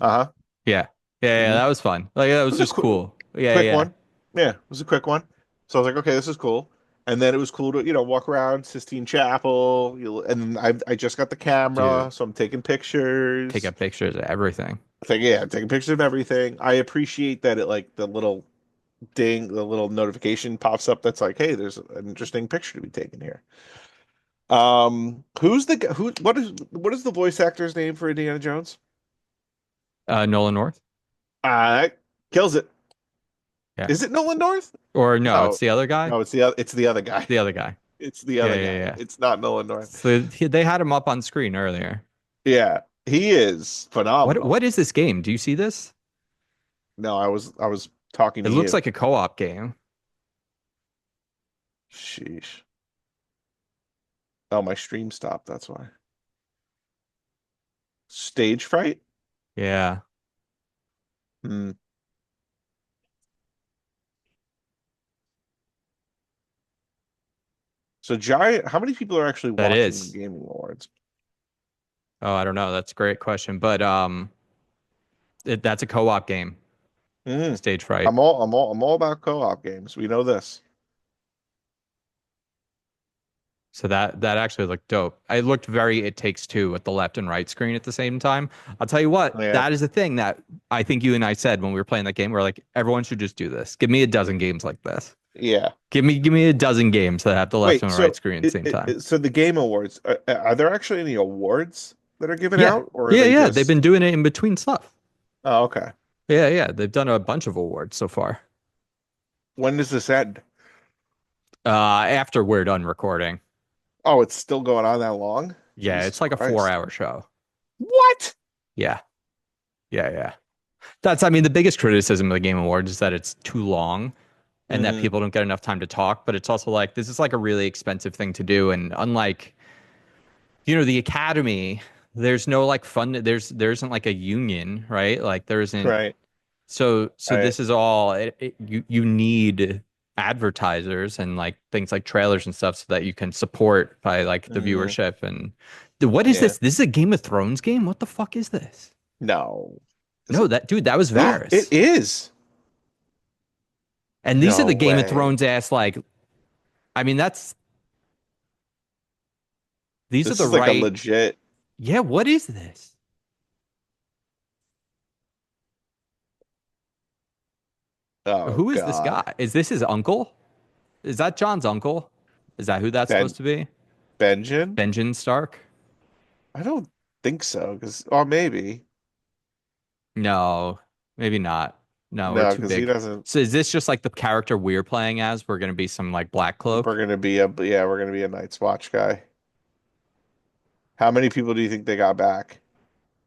Speaker 3: Uh-huh.
Speaker 1: Yeah. Yeah, yeah,
Speaker 3: Hmm.
Speaker 1: that was fun. Like that
Speaker 3: It
Speaker 1: was
Speaker 3: was a
Speaker 1: just cool. Yeah,
Speaker 3: quick
Speaker 1: yeah.
Speaker 3: one. Yeah, it was a quick one. So I was like, okay, this is cool. And then it was cool to, walk around Sistine Chapel. And I just got the camera,
Speaker 1: Dude,
Speaker 3: so I'm taking
Speaker 1: take
Speaker 3: pictures.
Speaker 1: up pictures of everything.
Speaker 3: I'm taking pictures of everything. I appreciate that it like the little ding, the little notification pops up that's like, hey, there's an interesting picture to be taken here. Who's the g- who? What is the voice actor's name for Indiana Jones?
Speaker 1: Nolan North?
Speaker 3: Uh, kills it.
Speaker 1: Yeah.
Speaker 3: Is it Nolan North?
Speaker 1: Or no,
Speaker 3: No,
Speaker 1: it's the other guy.
Speaker 3: no, it's the other guy.
Speaker 1: The other guy.
Speaker 3: It's the
Speaker 1: Yeah,
Speaker 3: other
Speaker 1: yeah,
Speaker 3: guy.
Speaker 1: yeah.
Speaker 3: It's not Nolan North.
Speaker 1: So they had him up on screen earlier.
Speaker 3: Yeah, he is
Speaker 1: What
Speaker 3: phenomenal.
Speaker 1: is this game? Do you see this?
Speaker 3: No, I was talking
Speaker 1: It
Speaker 3: to
Speaker 1: looks
Speaker 3: you.
Speaker 1: like a co-op game.
Speaker 3: Sheesh. Oh, my stream stopped. That's why. Stage fright?
Speaker 1: Yeah,
Speaker 3: Hmm. So giant. How many people are actually
Speaker 1: that
Speaker 3: watching the
Speaker 1: is.
Speaker 3: gaming awards?
Speaker 1: Oh, I don't know. That's a great question. But that's a co-op game,
Speaker 3: Hmm.
Speaker 1: Stage Fright.
Speaker 3: I'm all about co-op games. We know this.
Speaker 1: So that actually looked dope. It looked very It Takes Two with the left and right screen at the same time. I'll tell you what,
Speaker 3: Yeah.
Speaker 1: that is the thing that I think you and I said when we were playing that game. We're like, everyone should just do this. Give me a dozen games like this.
Speaker 3: Yeah.
Speaker 1: Give me a dozen games that have the left
Speaker 3: Wait.
Speaker 1: and right
Speaker 3: So
Speaker 1: screen at the same time.
Speaker 3: so the game awards, are there actually any awards that are given
Speaker 1: Yeah.
Speaker 3: out, or are
Speaker 1: Yeah,
Speaker 3: they
Speaker 1: yeah. They've
Speaker 3: just?
Speaker 1: been doing it in between stuff.
Speaker 3: Oh, okay.
Speaker 1: Yeah, yeah. They've done a bunch of awards so far.
Speaker 3: When does this end?
Speaker 1: After we're done recording.
Speaker 3: Oh, it's still going on that long?
Speaker 1: Yeah,
Speaker 3: Jesus
Speaker 1: it's like a
Speaker 3: Christ.
Speaker 1: 4 hour show.
Speaker 3: What?
Speaker 1: Yeah. Yeah, yeah. I mean, the biggest criticism of the Game Awards is that it's too long and that
Speaker 3: Hmm.
Speaker 1: people don't get enough time to talk. But it's also like, this is like a really expensive thing to do. And unlike, the Academy, there's no like fun, there isn't like a union, right? Like there isn't,
Speaker 3: Right.
Speaker 1: so
Speaker 3: Right.
Speaker 1: this is all, you need advertisers and like things like trailers and stuff so that you can support by like the
Speaker 3: Hmm.
Speaker 1: viewership. And what is
Speaker 3: Yeah.
Speaker 1: this? This is a Game of Thrones game? What the fuck is this?
Speaker 3: No. Is
Speaker 1: No,
Speaker 3: it?
Speaker 1: that dude, that was
Speaker 3: It
Speaker 1: Varys.
Speaker 3: is.
Speaker 1: And these are
Speaker 3: No
Speaker 1: the Game of
Speaker 3: way.
Speaker 1: Thrones ass like I mean these are
Speaker 3: This
Speaker 1: the
Speaker 3: is like a
Speaker 1: right.
Speaker 3: legit.
Speaker 1: Yeah, what is this?
Speaker 3: Oh
Speaker 1: Who is this
Speaker 3: God.
Speaker 1: guy? Is this his uncle? Is that John's uncle? Is that who that's supposed
Speaker 3: Ben
Speaker 1: to be?
Speaker 3: Benjen?
Speaker 1: Benjen Stark?
Speaker 3: I don't think so, because or maybe.
Speaker 1: No, maybe not. No, we're
Speaker 3: No,
Speaker 1: too
Speaker 3: because he
Speaker 1: big.
Speaker 3: doesn't.
Speaker 1: So is this just like the character we're playing as? We're gonna be some like Black Cloak?
Speaker 3: We're gonna be a Night's Watch guy. How many people do you think they got back?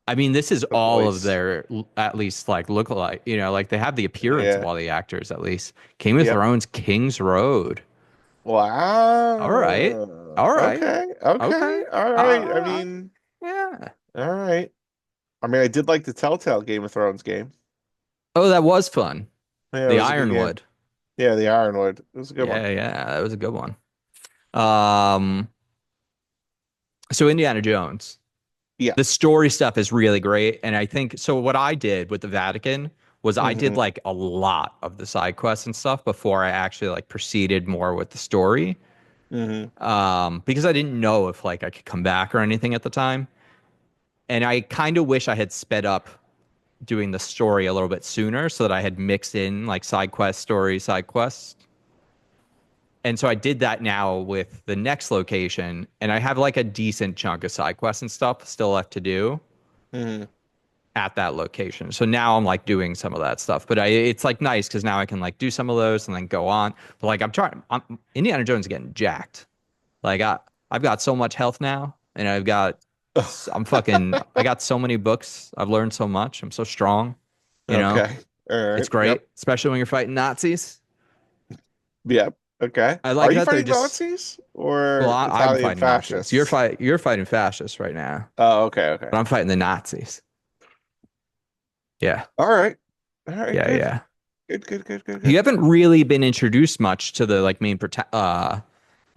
Speaker 1: I mean, this is
Speaker 3: The
Speaker 1: all of
Speaker 3: voice.
Speaker 1: their at least like look alike. Like they have the appearance of
Speaker 3: Yeah.
Speaker 1: all the actors at least. Game of
Speaker 3: Yep.
Speaker 1: Thrones, King's Road. All right.
Speaker 3: Wow.
Speaker 1: All right.
Speaker 3: Okay.
Speaker 1: Okay.
Speaker 3: Okay. All right. I
Speaker 1: Uh,
Speaker 3: mean,
Speaker 1: yeah.
Speaker 3: all right. I mean, I did like the Telltale Game of Thrones game.
Speaker 1: Oh, that was fun.
Speaker 3: Yeah, it
Speaker 1: The
Speaker 3: was a good game.
Speaker 1: Ironwood.
Speaker 3: Yeah, the Ironwood. It was a good one.
Speaker 1: Yeah, yeah, that was a good one. Um, so Indiana Jones.
Speaker 3: Yeah.
Speaker 1: The story stuff is really great. And I think so. What I did with the Vatican was I did
Speaker 3: Hmm.
Speaker 1: like a lot of the side quests and stuff before I actually like proceeded more with the story.
Speaker 3: Hmm.
Speaker 1: Because I didn't know if like I could come back or anything at the time. And I kind of wish I had sped up doing the story a little bit sooner so that I had mixed in like side quest story, side quests. And so I did that now with the next location, and I have like a decent chunk of side quests and stuff still left to do
Speaker 3: Hmm.
Speaker 1: at that location. So now I'm like doing some of that stuff, but it's like nice because now I can like do some of those and then go on. But like Indiana Jones is getting jacked. Like I've got so much health now, and I got so many books. I've learned so much. I'm so strong. You know,
Speaker 3: Okay. All right.
Speaker 1: it's great,
Speaker 3: Yep.
Speaker 1: especially when you're fighting Nazis.
Speaker 3: Yep. Okay.
Speaker 1: I
Speaker 3: Are
Speaker 1: like
Speaker 3: you
Speaker 1: that they're
Speaker 3: fighting
Speaker 1: just
Speaker 3: Nazis
Speaker 1: well,
Speaker 3: or
Speaker 1: I'm
Speaker 3: Italian
Speaker 1: fighting Nazis. You're
Speaker 3: fascists?
Speaker 1: fighting fascists right now,
Speaker 3: Oh, okay. Okay.
Speaker 1: but I'm fighting the Nazis. Yeah,
Speaker 3: All right. All right.
Speaker 1: yeah,
Speaker 3: Good.
Speaker 1: yeah.
Speaker 3: Good. Good. Good. Good.
Speaker 1: You
Speaker 3: Good.
Speaker 1: haven't really been introduced much to the like main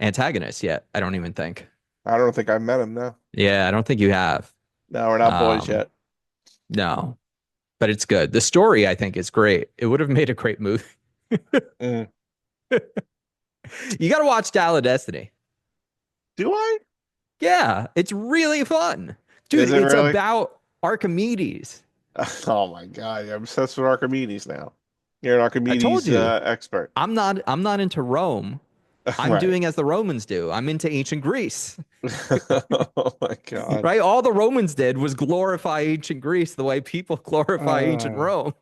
Speaker 1: antagonist yet. I don't even think.
Speaker 3: I don't think I met him. No.
Speaker 1: Yeah, I don't think you have.
Speaker 3: No, we're not boys
Speaker 1: Um,
Speaker 3: yet.
Speaker 1: no, but it's good. The story I think is great. It would have made a great movie.
Speaker 3: Mm.
Speaker 1: You got to watch Dial of Destiny.
Speaker 3: Do I?
Speaker 1: Yeah, it's really fun, dude.
Speaker 3: Is it
Speaker 1: It's
Speaker 3: really?
Speaker 1: about Archimedes.
Speaker 3: Oh my God. I'm obsessed with Archimedes now. You're an
Speaker 1: I told
Speaker 3: Archimedes
Speaker 1: you,
Speaker 3: expert.
Speaker 1: I'm not into Rome. I'm
Speaker 3: Right.
Speaker 1: doing as the Romans do. I'm into ancient Greece,
Speaker 3: Oh my God.
Speaker 1: right? All the Romans did was glorify ancient Greece the way people glorify ancient
Speaker 3: Uh,
Speaker 1: Rome.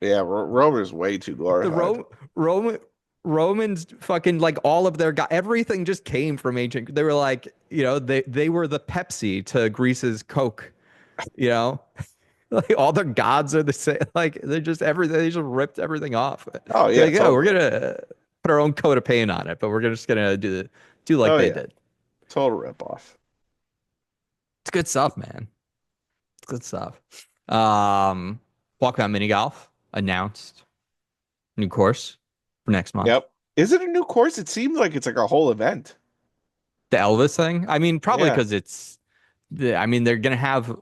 Speaker 3: yeah, Rome is way too
Speaker 1: The
Speaker 3: glorified.
Speaker 1: Romans fucking like all of their everything just came from ancient. They were like, they were the Pepsi to Greece's Coke, you know? Like all their gods are the same. Like they're just everything. They just ripped everything off.
Speaker 3: Oh
Speaker 1: They're
Speaker 3: yeah,
Speaker 1: like, oh, we're
Speaker 3: totally.
Speaker 1: gonna put our own coat of paint on it, but just gonna do like
Speaker 3: Oh
Speaker 1: they
Speaker 3: yeah,
Speaker 1: did.
Speaker 3: total ripoff.
Speaker 1: It's good stuff, man. It's good stuff. Um, Walkabout Mini Golf announced new course for next month.
Speaker 3: Yep. Is it a new course? It seems like it's like a whole event.
Speaker 1: The Elvis thing. I mean, probably
Speaker 3: Yeah.
Speaker 1: because I mean, they're gonna have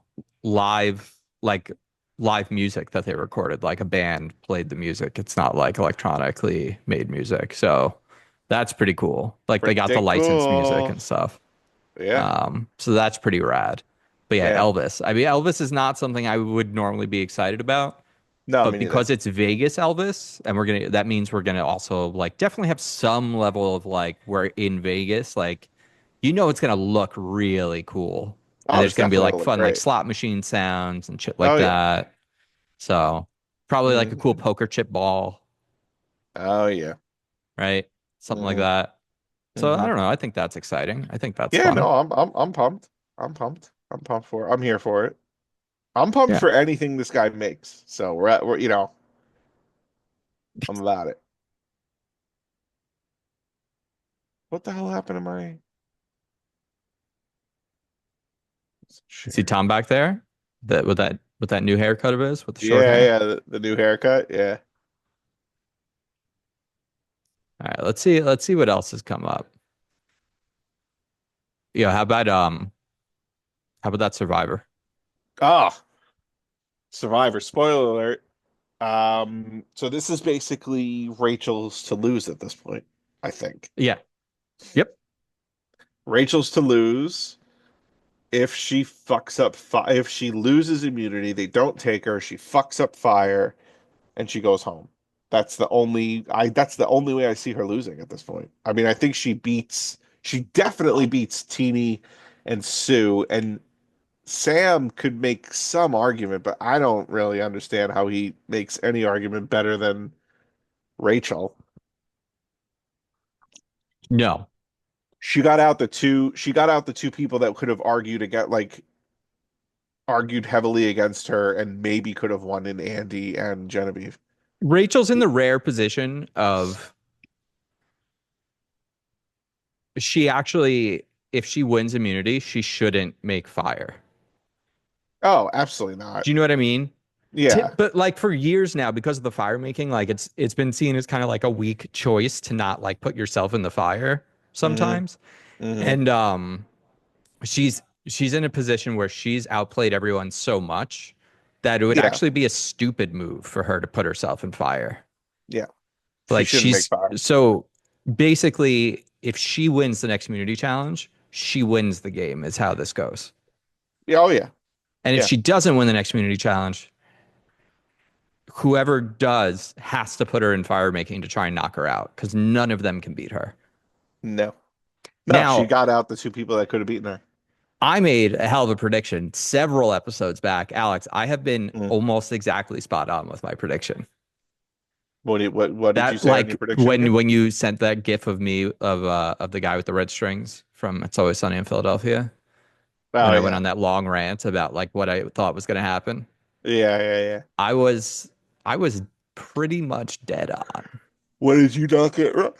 Speaker 1: live like live music that they recorded. Like a band played the music. It's not like electronically made music. So that's pretty cool. Like they got the
Speaker 3: Pretty
Speaker 1: licensed music
Speaker 3: cool.
Speaker 1: and stuff.
Speaker 3: Yeah.
Speaker 1: So that's pretty rad. But yeah,
Speaker 3: Yeah.
Speaker 1: Elvis. I mean, Elvis is not something I would normally be excited about.
Speaker 3: No,
Speaker 1: But
Speaker 3: me neither.
Speaker 1: because it's Vegas Elvis, and that means we're gonna also like definitely have some level of like we're in Vegas, like it's gonna look really cool. And
Speaker 3: Oh,
Speaker 1: there's
Speaker 3: it's
Speaker 1: gonna be
Speaker 3: definitely
Speaker 1: like
Speaker 3: gonna look
Speaker 1: fun like
Speaker 3: great.
Speaker 1: slot machine sounds and shit like
Speaker 3: Oh yeah.
Speaker 1: that. So probably like a cool
Speaker 3: Hmm.
Speaker 1: poker chip ball,
Speaker 3: Oh yeah.
Speaker 1: right? Something like
Speaker 3: Hmm.
Speaker 1: that. So I
Speaker 3: Hmm.
Speaker 1: don't know. I think that's exciting. I think that's
Speaker 3: Yeah,
Speaker 1: fun.
Speaker 3: no, I'm pumped. I'm pumped. I'm pumped for it. I'm here for it. I'm pumped
Speaker 1: Yeah.
Speaker 3: for anything this guy makes. So we're I'm about it. What the hell happened to my
Speaker 1: See
Speaker 3: share?
Speaker 1: Tom back there? That with that new haircut of his with the short
Speaker 3: Yeah,
Speaker 1: hair.
Speaker 3: yeah, the new haircut. Yeah.
Speaker 1: All right, let's see what else has come up. Yeah, how about that Survivor?
Speaker 3: Ah, Survivor. Spoiler alert. So this is basically Rachel's to lose at this point, I think.
Speaker 1: Yeah. Yep.
Speaker 3: Rachel's to lose if she fucks up if she loses immunity, they don't take her, she fucks up fire and she goes home. That's the only way I see her losing at this point. I mean, I think she definitely beats Teeny and Sue, and Sam could make some argument, but I don't really understand how he makes any argument better than Rachel.
Speaker 1: No.
Speaker 3: She got out the two people that could have argued against, like argued heavily against her and maybe could have won in Andy and Genevieve.
Speaker 1: Rachel's in the rare position of she actually, if she wins immunity, she shouldn't make fire.
Speaker 3: Oh, absolutely not.
Speaker 1: Do you know what I mean?
Speaker 3: Yeah.
Speaker 1: But like for years now, because of the fire making, like it's been seen as kind of like a weak choice to not like put yourself in the fire sometimes.
Speaker 3: Mm-hmm.
Speaker 1: And she's in a position where she's outplayed everyone so much that it would
Speaker 3: Yeah.
Speaker 1: actually be a stupid move for her to put herself in fire.
Speaker 3: Yeah.
Speaker 1: Like
Speaker 3: shouldn't make fire.
Speaker 1: so basically if she wins the next community challenge, she wins the game is how this goes.
Speaker 3: Yeah, oh yeah.
Speaker 1: And if
Speaker 3: Yeah.
Speaker 1: she doesn't win the next community challenge, whoever does has to put her in fire making to try and knock her out because none of them can beat her.
Speaker 3: No. No,
Speaker 1: Now,
Speaker 3: she got out the two people that could have beaten her.
Speaker 1: I made a hell of a prediction several episodes back. Alex, I have been almost exactly spot on with my prediction.
Speaker 3: What did you say
Speaker 1: like
Speaker 3: on your prediction?
Speaker 1: when you sent that gif of me of the guy with the red strings from It's Always Sunny in Philadelphia.
Speaker 3: Oh,
Speaker 1: When I
Speaker 3: yeah.
Speaker 1: went on that long rant about like what I thought was going to happen.
Speaker 3: Yeah.
Speaker 1: I was pretty much dead on.
Speaker 3: What did you not get right?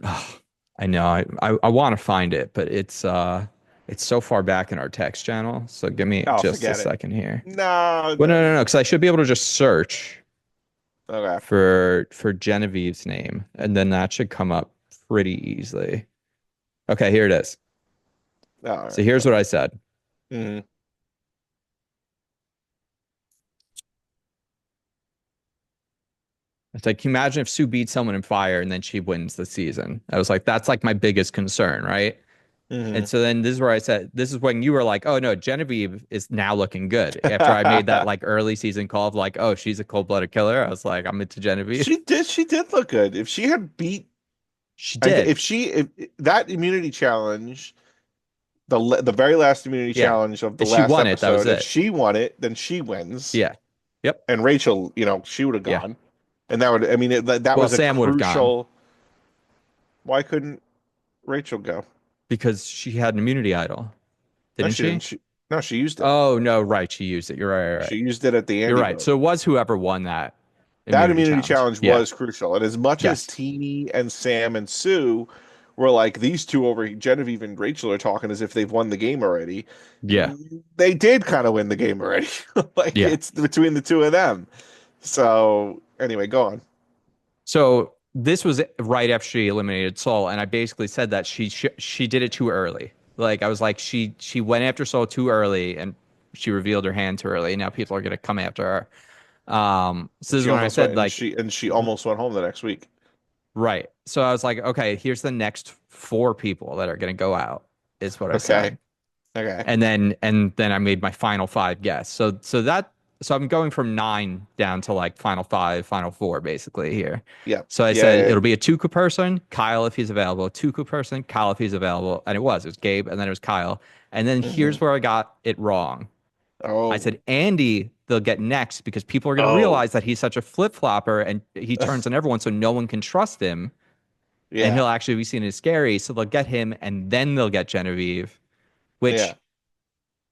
Speaker 1: Oh, I know. I want to find it, but it's so far back in our text channel. So give me just a second here.
Speaker 3: No.
Speaker 1: Well, no, because I should be able to just search
Speaker 3: Okay.
Speaker 1: for Genevieve's name, and then that should come up pretty easily. Okay, here it is.
Speaker 3: All right.
Speaker 1: So here's what I said.
Speaker 3: Mm-hmm.
Speaker 1: It's like, can you imagine if Sue beats someone in fire and then she wins the season? I was like, that's like my biggest concern, right?
Speaker 3: Mm-hmm.
Speaker 1: And so then this is where I said, this is when you were like, oh no, Genevieve is now looking good. After I made that like early season call of like, oh, she's a cold-blooded killer. I was like, I'm into Genevieve.
Speaker 3: She did look good. If she had beat,
Speaker 1: She did.
Speaker 3: if that immunity challenge, the very last immunity challenge of the
Speaker 1: If she
Speaker 3: last
Speaker 1: won
Speaker 3: episode,
Speaker 1: it, that was
Speaker 3: if
Speaker 1: it.
Speaker 3: she won it, then she wins.
Speaker 1: Yeah. Yep.
Speaker 3: And Rachel, she would have gone.
Speaker 1: Yeah.
Speaker 3: And that would, I mean, that was a
Speaker 1: Sam would have
Speaker 3: crucial.
Speaker 1: gone.
Speaker 3: Why couldn't Rachel go?
Speaker 1: Because she had an immunity idol. Didn't she?
Speaker 3: No, she used it.
Speaker 1: Oh no, right. She used it. You're right.
Speaker 3: She used it at the end.
Speaker 1: You're right. So it was whoever won that.
Speaker 3: That immunity challenge
Speaker 1: Yeah.
Speaker 3: was crucial. And as much as Teeny and Sam and Sue were like, these two over Genevieve and Rachel are talking as if they've won the game already.
Speaker 1: Yeah.
Speaker 3: They did kind of win the game already. It's between the two of them. So anyway, go on.
Speaker 1: So this was right after she eliminated Soul, and I basically said that she did it too early. Like I was like, she went after Soul too early, and she revealed her hand too early. Now people are gonna come after her. So this is when I said like
Speaker 3: she almost went home the next week.
Speaker 1: Right. So I was like, okay, here's the next 4 people that are gonna go out. Is what I said.
Speaker 3: Okay.
Speaker 1: And then I made my final 5 guess. So I'm going from 9 down to like final 5, final 4 basically here.
Speaker 3: Yeah.
Speaker 1: So I said it'll be a Tuca person, Kyle if he's available, a Tuca person, Kyle if he's available, and it was Gabe, and then it was Kyle. And then here's where I got it wrong.
Speaker 3: Oh.
Speaker 1: I said Andy they'll get next because people are going to realize that he's such a flip-flopper and he turns on everyone so no one can trust him. Yeah. And he'll actually be seen as scary. So they'll get him and then they'll get Genevieve, which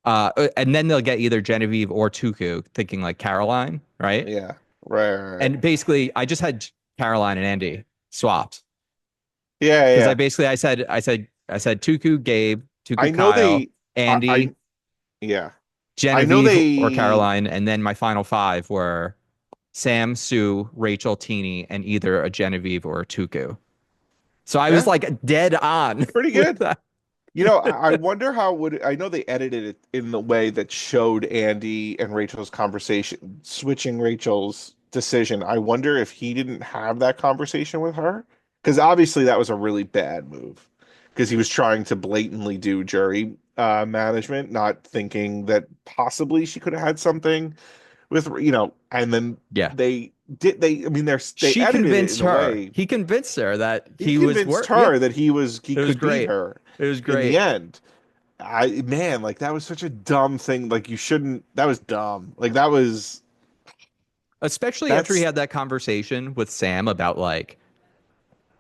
Speaker 1: and then they'll get either Genevieve or Tuku, thinking like Caroline, right?
Speaker 3: Yeah. Right.
Speaker 1: And basically I just had Caroline and Andy swapped.
Speaker 3: Yeah.
Speaker 1: Because I said Tuku, Gabe, Tuku, Kyle, Andy. Genevieve or Caroline, and then my final 5 were Sam, Sue, Rachel, Teeny, and either a Genevieve or a Tuku. So I was like dead on.
Speaker 3: Pretty good. I wonder I know they edited it in the way that showed Andy and Rachel's conversation, switching Rachel's decision. I wonder if he didn't have that conversation with her, because obviously that was a really bad move, because he was trying to blatantly do jury management, not thinking that possibly she could have had something with, and then they
Speaker 1: she convinced her. He convinced her that he
Speaker 3: could beat her. It was great
Speaker 1: in the end.
Speaker 3: Man, like that was such a dumb thing. Like you shouldn't. That was dumb. Like that was.
Speaker 1: Especially after he
Speaker 3: That's.
Speaker 1: had that conversation with Sam about like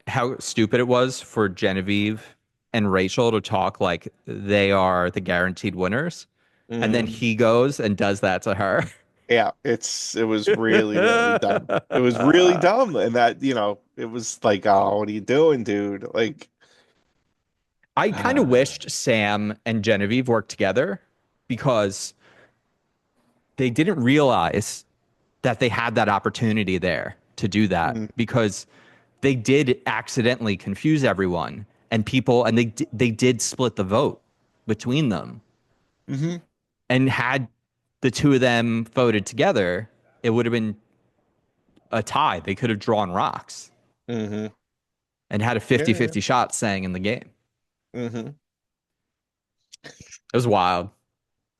Speaker 1: how stupid it was for Genevieve and Rachel to talk like they are the guaranteed winners. And then
Speaker 3: Mhm.
Speaker 1: he goes and does that to her.
Speaker 3: Yeah, it was really, really dumb. It was really dumb, and that it was like, oh, what are you doing, dude? Like,
Speaker 1: I kind of wished Sam and Genevieve worked together because they didn't realize that they had that opportunity there to do that
Speaker 3: mm,
Speaker 1: because they did accidentally confuse everyone and people and they did split the vote between them.
Speaker 3: mhm,
Speaker 1: And had the two of them voted together, it would have been a tie. They could have drawn rocks
Speaker 3: mhm.
Speaker 1: and had a
Speaker 3: Yeah, yeah.
Speaker 1: 50-50 shot staying in the game.
Speaker 3: Mhm.
Speaker 1: It was wild.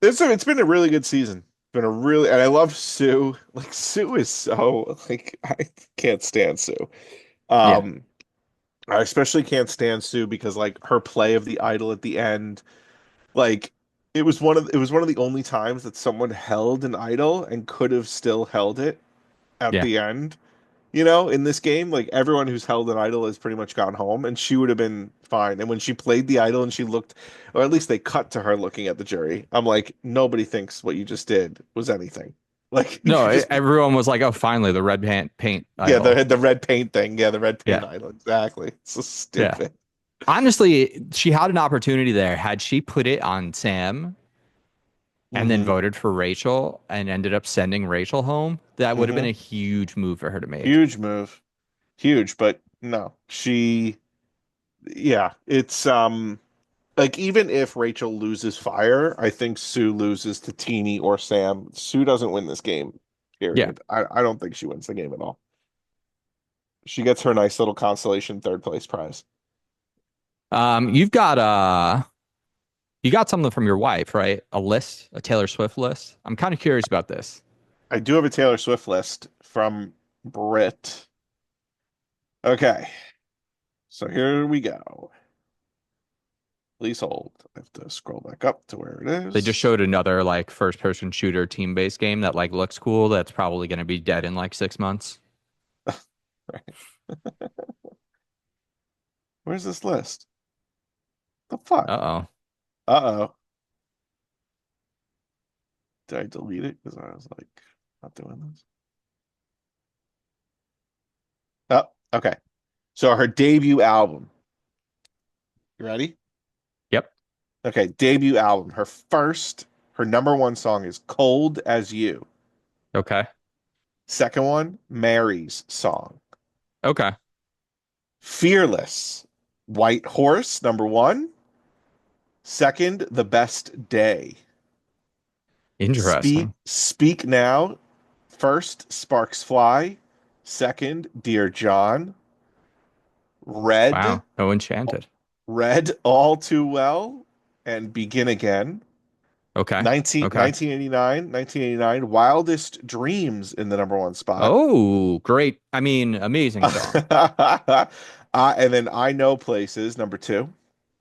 Speaker 3: It's been a really good season. Been a really, and I love Sue. Like Sue is so like I can't stand Sue.
Speaker 1: Yeah.
Speaker 3: Um, I especially can't stand Sue because like her play of the idol at the end, like it was one of the only times that someone held an idol and could have still held it at
Speaker 1: Yeah.
Speaker 3: the end. In this game, like everyone who's held an idol has pretty much gone home, and she would have been fine. And when she played the idol and she looked, or at least they cut to her looking at the jury, I'm like, nobody thinks what you just did was anything. Like you
Speaker 1: No,
Speaker 3: just,
Speaker 1: everyone was like, "Oh, finally, the red paint
Speaker 3: yeah,
Speaker 1: idol."
Speaker 3: the red paint thing, yeah, the red paint
Speaker 1: Yeah,
Speaker 3: idol, exactly. It's so
Speaker 1: yeah.
Speaker 3: stupid.
Speaker 1: Honestly, she had an opportunity there. Had she put it on Sam and then
Speaker 3: Hmm.
Speaker 1: voted for Rachel and ended up sending Rachel home, that would have been
Speaker 3: Hmm.
Speaker 1: a huge move for her to make.
Speaker 3: Huge move, huge, but no, yeah, it's like even if Rachel loses fire, I think Sue loses to Teeny or Sam. Sue doesn't win this game,
Speaker 1: Yeah.
Speaker 3: period. I don't think she wins the game at all. She gets her nice little consolation third place prize.
Speaker 1: You've got you got something from your wife, right? A list, a Taylor Swift list. I'm kind of curious about this.
Speaker 3: I do have a Taylor Swift list from Brit. Okay, so here we go. Please hold. I have to scroll back up to where it
Speaker 1: They just
Speaker 3: is.
Speaker 1: showed another like first person shooter team based game that like looks cool. That's probably going to be dead in like 6 months.
Speaker 3: Right. Where's this list? The fuck?
Speaker 1: Uh-oh.
Speaker 3: Uh-oh. Did I delete it? Because I was like, not doing this. Oh, okay. So her debut album. You ready?
Speaker 1: Yep.
Speaker 3: Okay, debut album. Her number one song is Cold as You.
Speaker 1: Okay.
Speaker 3: Second one, Mary's song.
Speaker 1: Okay.
Speaker 3: Fearless. White Horse, number one. Second, The Best Day.
Speaker 1: Interesting.
Speaker 3: Speak Now. First, Sparks Fly. Second, Dear John. Red,
Speaker 1: Wow. Oh, Enchanted.
Speaker 3: Red All Too Well, and Begin Again.
Speaker 1: Okay.
Speaker 3: 19,
Speaker 1: Okay.
Speaker 3: 1989, Wildest Dreams in the number one spot.
Speaker 1: Oh, great. I mean, amazing song.
Speaker 3: And then I Know Places, number two.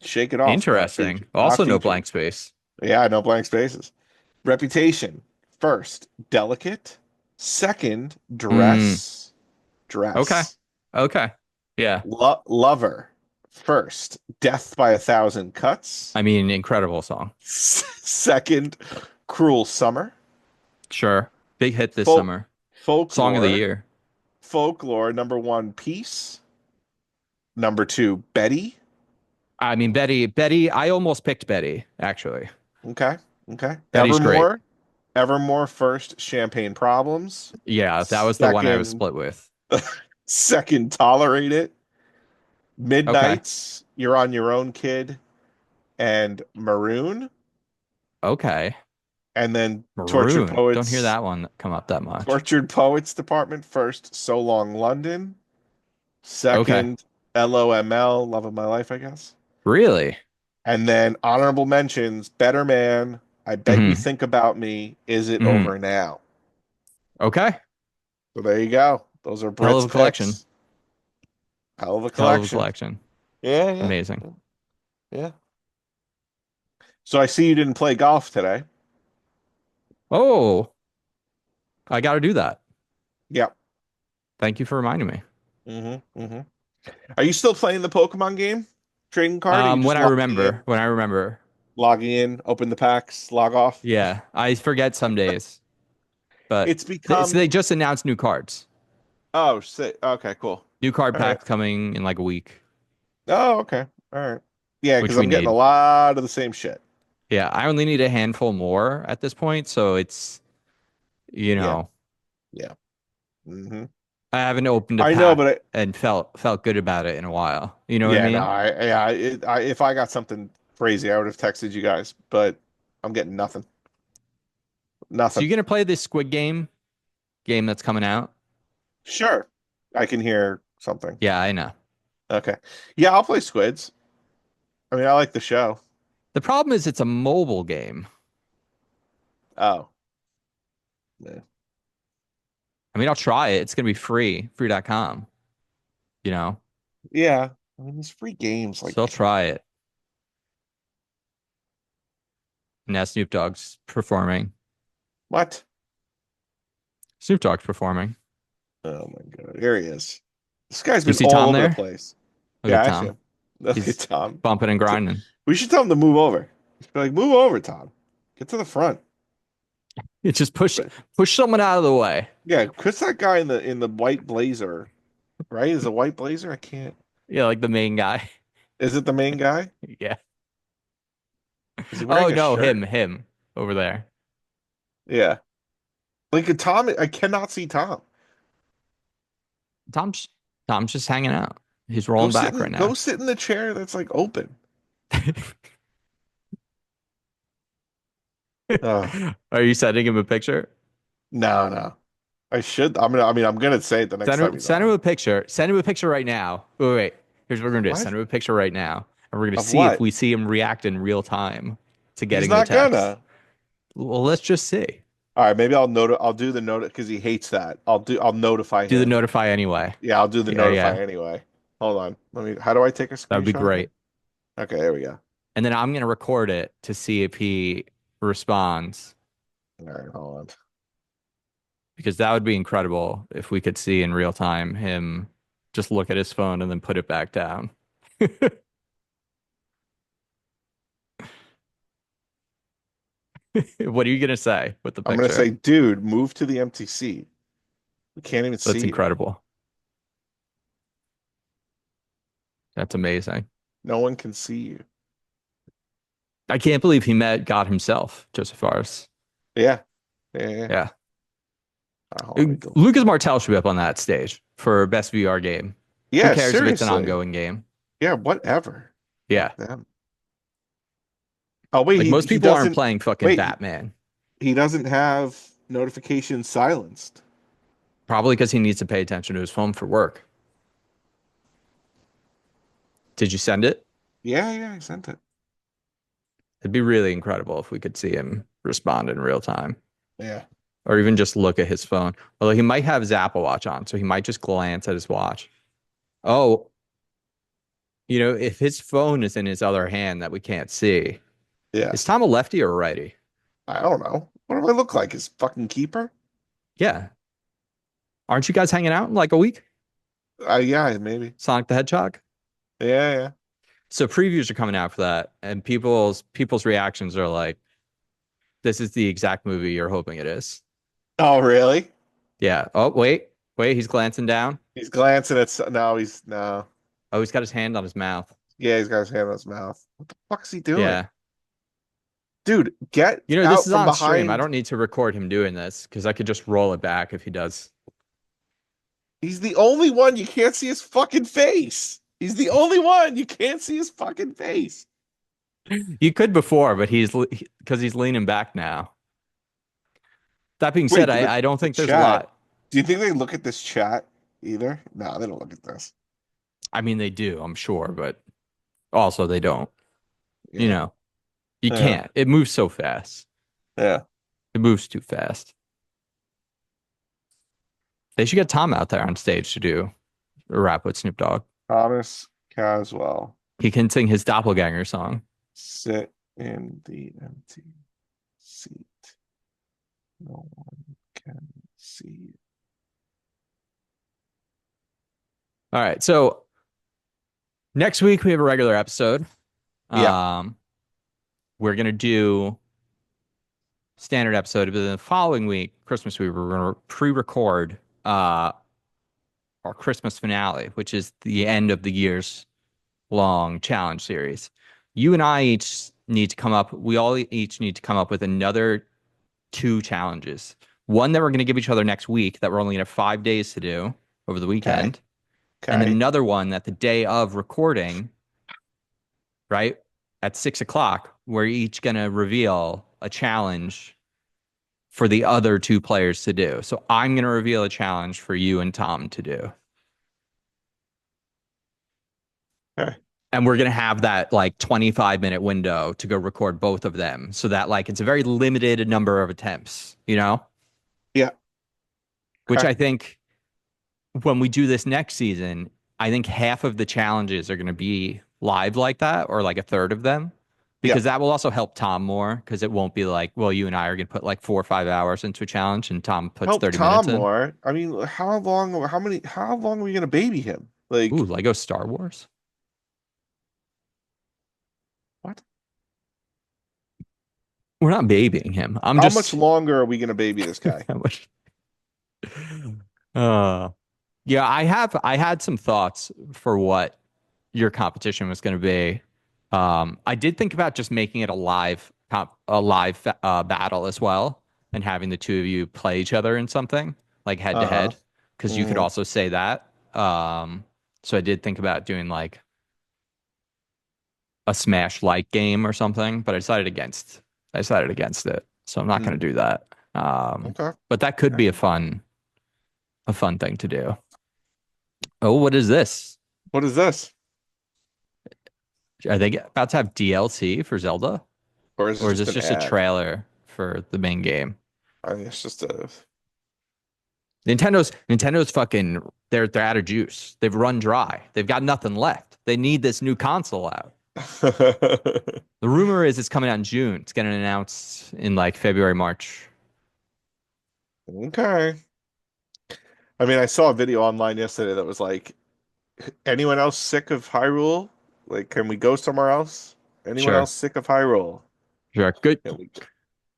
Speaker 3: Shake It Off,
Speaker 1: Interesting.
Speaker 3: not
Speaker 1: Also no
Speaker 3: featured.
Speaker 1: blank space.
Speaker 3: Yeah, no blank spaces. Reputation, first, Delicate. Second,
Speaker 1: Mm, okay.
Speaker 3: Dress.
Speaker 1: Okay. Yeah.
Speaker 3: Lover, first, Death by a Thousand Cuts.
Speaker 1: I mean, incredible song.
Speaker 3: Second, Cruel Summer.
Speaker 1: Sure. Big hit this
Speaker 3: Folk
Speaker 1: summer. Song of the
Speaker 3: Folklore,
Speaker 1: year.
Speaker 3: number one, Peace. Number two, Betty.
Speaker 1: I mean, Betty, I almost picked Betty, actually.
Speaker 3: Okay, okay.
Speaker 1: Betty's great.
Speaker 3: Evermore, first, Champagne Problems.
Speaker 1: Yeah, that was the one I was
Speaker 3: Second,
Speaker 1: split with.
Speaker 3: second, Tolerate It.
Speaker 1: Okay.
Speaker 3: Midnights, You're on Your Own, Kid, and Maroon.
Speaker 1: Okay.
Speaker 3: And then
Speaker 1: Maroon. Don't hear that one come up that much.
Speaker 3: Tortured Poets Department, first, So Long London.
Speaker 1: Okay.
Speaker 3: Second, LOML, Love of My Life, I guess.
Speaker 1: Really?
Speaker 3: And then honorable mentions, Better Man, I Bet You
Speaker 1: Hmm.
Speaker 3: Think About Me, Is It
Speaker 1: Hmm.
Speaker 3: Over Now?
Speaker 1: Okay.
Speaker 3: So there you go. Those are
Speaker 1: Hell of
Speaker 3: Brit's
Speaker 1: a collection.
Speaker 3: picks. Hell of a
Speaker 1: Hell of a
Speaker 3: collection.
Speaker 1: collection.
Speaker 3: Yeah, yeah,
Speaker 1: Amazing.
Speaker 3: yeah. So I see you didn't play golf today.
Speaker 1: Oh, I got to do that.
Speaker 3: Yep.
Speaker 1: Thank you for reminding me.
Speaker 3: Mm-hmm. Are you still playing the Pokemon game? Trading card? Or are you just
Speaker 1: When I remember.
Speaker 3: logging in, open the packs, log off?
Speaker 1: Yeah, I forget some days, but
Speaker 3: It's
Speaker 1: so they
Speaker 3: become
Speaker 1: just announced new cards.
Speaker 3: oh, say, okay, cool.
Speaker 1: New card
Speaker 3: All right.
Speaker 1: pack coming in like a week,
Speaker 3: Oh, okay. All right. Yeah, because
Speaker 1: which we
Speaker 3: I'm getting a
Speaker 1: need.
Speaker 3: lot of the same shit.
Speaker 1: Yeah, I only need a handful more at this point, so it's, you
Speaker 3: Yeah,
Speaker 1: know,
Speaker 3: yeah. hmm
Speaker 1: I haven't opened a
Speaker 3: I know,
Speaker 1: pack
Speaker 3: but
Speaker 1: and felt good about it in a while. You know what I
Speaker 3: yeah, no,
Speaker 1: mean?
Speaker 3: if I got something crazy, I would have texted you guys, but I'm getting nothing.
Speaker 1: So
Speaker 3: Nothing.
Speaker 1: you gonna play this Squid game that's coming out?
Speaker 3: Sure. I can hear something.
Speaker 1: Yeah, I know.
Speaker 3: Okay. Yeah, I'll play Squids. I mean, I like the show.
Speaker 1: The problem is it's a mobile game.
Speaker 3: Oh. Yeah.
Speaker 1: I mean, I'll try it. It's gonna be free.com, you know.
Speaker 3: Yeah. I mean, these free games,
Speaker 1: So I'll
Speaker 3: like,
Speaker 1: try it. Now Snoop Dogg's performing.
Speaker 3: what?
Speaker 1: Snoop Dogg's performing.
Speaker 3: Oh my God. Here he is. This guy's
Speaker 1: You
Speaker 3: been
Speaker 1: see
Speaker 3: all
Speaker 1: Tom
Speaker 3: over the
Speaker 1: there?
Speaker 3: place.
Speaker 1: Look
Speaker 3: Yeah,
Speaker 1: at
Speaker 3: I see
Speaker 1: Tom.
Speaker 3: him. Look at
Speaker 1: He's
Speaker 3: Tom.
Speaker 1: bumping and grinding.
Speaker 3: We should tell him to move over. Just be like, move over, Tom. Get to the front.
Speaker 1: It just
Speaker 3: But
Speaker 1: push someone out of the way.
Speaker 3: yeah, Chris, that guy in the white blazer, right? Is a white blazer? I can't.
Speaker 1: Yeah, like the main guy.
Speaker 3: Is it the main guy?
Speaker 1: Yeah.
Speaker 3: Is he
Speaker 1: Oh
Speaker 3: wearing a
Speaker 1: no,
Speaker 3: shirt?
Speaker 1: him over there.
Speaker 3: Yeah. Like Tom, I cannot see Tom.
Speaker 1: Tom's Tom's just hanging out. He's rolling back right
Speaker 3: Go
Speaker 1: now.
Speaker 3: sit in the chair that's like open. Oh,
Speaker 1: Are you sending him a picture?
Speaker 3: no, no. I should. I'm gonna say it the next time he's
Speaker 1: Send him
Speaker 3: on.
Speaker 1: a picture. Send him a picture right now. Wait. Here's what we're gonna do.
Speaker 3: What?
Speaker 1: Send him a picture right now, and we're gonna
Speaker 3: Of
Speaker 1: see if
Speaker 3: what?
Speaker 1: we see him react in real time to
Speaker 3: He's
Speaker 1: getting the
Speaker 3: not
Speaker 1: text.
Speaker 3: gonna.
Speaker 1: Well, let's just see.
Speaker 3: All right, maybe I'll do the note because he hates that. I'll notify
Speaker 1: Do the
Speaker 3: him.
Speaker 1: notify anyway.
Speaker 3: Yeah, I'll do the
Speaker 1: Yeah,
Speaker 3: notify
Speaker 1: yeah.
Speaker 3: anyway. Hold on. How do I take a
Speaker 1: That would be
Speaker 3: screenshot again?
Speaker 1: great.
Speaker 3: Okay, there we go.
Speaker 1: And then I'm gonna record it to see if he responds,
Speaker 3: All right, hold on.
Speaker 1: because that would be incredible if we could see in real time him just look at his phone and then put it back down. What are you gonna say with the
Speaker 3: I'm gonna
Speaker 1: picture?
Speaker 3: say, dude, move to the empty seat. We can't even
Speaker 1: That's
Speaker 3: see you.
Speaker 1: incredible. That's amazing.
Speaker 3: No one can see you.
Speaker 1: I can't believe he met God himself, Joseph Fares.
Speaker 3: Yeah. Yeah.
Speaker 1: Yeah.
Speaker 3: Hold on.
Speaker 1: Lucas Martel should be up on that stage for best VR game. Who
Speaker 3: Yeah,
Speaker 1: cares if it's an
Speaker 3: seriously.
Speaker 1: ongoing game?
Speaker 3: Yeah, whatever.
Speaker 1: Yeah.
Speaker 3: Fuck them. Oh wait,
Speaker 1: Like most
Speaker 3: he
Speaker 1: people aren't
Speaker 3: doesn't
Speaker 1: playing fucking
Speaker 3: wait,
Speaker 1: Batman.
Speaker 3: he doesn't have notifications silenced.
Speaker 1: Probably because he needs to pay attention to his phone for work. Did you send it?
Speaker 3: Yeah, I sent it.
Speaker 1: It'd be really incredible if we could see him respond in real time
Speaker 3: Yeah.
Speaker 1: or even just look at his phone. Although he might have his Apple Watch on, so he might just glance at his watch. Oh, if his phone is in his other hand that we can't see,
Speaker 3: Yeah.
Speaker 1: is Tom a lefty or a righty?
Speaker 3: I don't know. What do I look like? His fucking keeper?
Speaker 1: Yeah. Aren't you guys hanging out in like a week?
Speaker 3: Yeah, maybe.
Speaker 1: Sonic the Hedgehog?
Speaker 3: Yeah.
Speaker 1: So previews are coming out for that, and people's reactions are like, this is the exact movie you're hoping it is.
Speaker 3: Oh, really?
Speaker 1: Yeah. Oh, wait, he's glancing down.
Speaker 3: He's glancing at no, he's no.
Speaker 1: Oh, he's got his hand on his mouth.
Speaker 3: Yeah, he's got his hand on his mouth. What the fuck's he doing?
Speaker 1: Yeah.
Speaker 3: Dude, get
Speaker 1: This
Speaker 3: out
Speaker 1: is
Speaker 3: from
Speaker 1: on stream. I
Speaker 3: behind.
Speaker 1: don't need to record him doing this because I could just roll it back if he does.
Speaker 3: He's the only one you can't see his fucking face. He's the only one you can't see his fucking face.
Speaker 1: You could before, but because he's leaning back now. That being said,
Speaker 3: Wait,
Speaker 1: I don't think there's a
Speaker 3: chat.
Speaker 1: lot.
Speaker 3: Do you think they look at this chat either? No, they don't look at this.
Speaker 1: I mean, they do, I'm sure, but also they don't.
Speaker 3: Yeah.
Speaker 1: You
Speaker 3: Yeah.
Speaker 1: can't. It moves so fast.
Speaker 3: Yeah.
Speaker 1: It moves too fast. They should get Tom out there on stage to do a rap with Snoop Dogg.
Speaker 3: Thomas Caswell.
Speaker 1: He can sing his doppelganger song.
Speaker 3: Sit in the empty seat. No one can see.
Speaker 1: All right. So next week we have a regular episode.
Speaker 3: Yeah.
Speaker 1: Um, we're gonna do standard episode, but then the following week, Christmas week, we're gonna pre-record our Christmas finale, which is the end of the year's long challenge series. You and I each need to come up. We all each need to come up with another two challenges. One that we're going to give each other next week that we're only going to have 5 days to do over the
Speaker 3: Okay.
Speaker 1: weekend, and then
Speaker 3: Okay.
Speaker 1: another one that the day of recording, right at 6 o'clock, we're each going to reveal a challenge for the other two players to do. So I'm going to reveal a challenge for you and Tom to do.
Speaker 3: Okay.
Speaker 1: And we're going to have that like 25-minute window to go record both of them so that like it's a very limited number of attempts, you know?
Speaker 3: Yeah.
Speaker 1: Which
Speaker 3: Okay.
Speaker 1: I think when we do this next season, I think half of the challenges are going to be live like that, or like a third of them,
Speaker 3: Yeah.
Speaker 1: because that will also help Tom more because it won't be like, well, you and I are going to put like 4 or 5 hours into a challenge and Tom puts
Speaker 3: Help
Speaker 1: 30
Speaker 3: Tom
Speaker 1: minutes in.
Speaker 3: more. I mean, how long are we gonna baby him?
Speaker 1: Ooh,
Speaker 3: Like
Speaker 1: Lego Star Wars.
Speaker 3: what?
Speaker 1: We're not babying him. I'm
Speaker 3: How much
Speaker 1: just
Speaker 3: longer are we gonna baby this guy?
Speaker 1: how much. Uh, yeah, I had some thoughts for what your competition was going to be. I did think about just making it a live battle as well, and having the two of you play each other in something like head to
Speaker 3: Uh-huh.
Speaker 1: head, because you could
Speaker 3: Mhm.
Speaker 1: also say that. So I did think about doing like a Smash like game or something, but I decided against it. So I'm not going
Speaker 3: Mm.
Speaker 1: to do that.
Speaker 3: Okay.
Speaker 1: But that could
Speaker 3: Okay.
Speaker 1: be a fun thing to do. Oh, what is this?
Speaker 3: What is this?
Speaker 1: Are they about to have DLC for Zelda?
Speaker 3: Or is it
Speaker 1: Or is
Speaker 3: just
Speaker 1: this
Speaker 3: an
Speaker 1: just a
Speaker 3: ad?
Speaker 1: trailer for the main game?
Speaker 3: I mean, it's just a
Speaker 1: Nintendo's fucking they're out of juice. They've run dry. They've got nothing left. They need this new console out. The rumor is it's coming out in June. It's getting announced in like February, March.
Speaker 3: Okay. I mean, I saw a video online yesterday that was like, anyone else sick of Hyrule? Like, can we go somewhere else? Anyone
Speaker 1: Sure.
Speaker 3: else sick of Hyrule?
Speaker 1: Sure. Good
Speaker 3: Can we...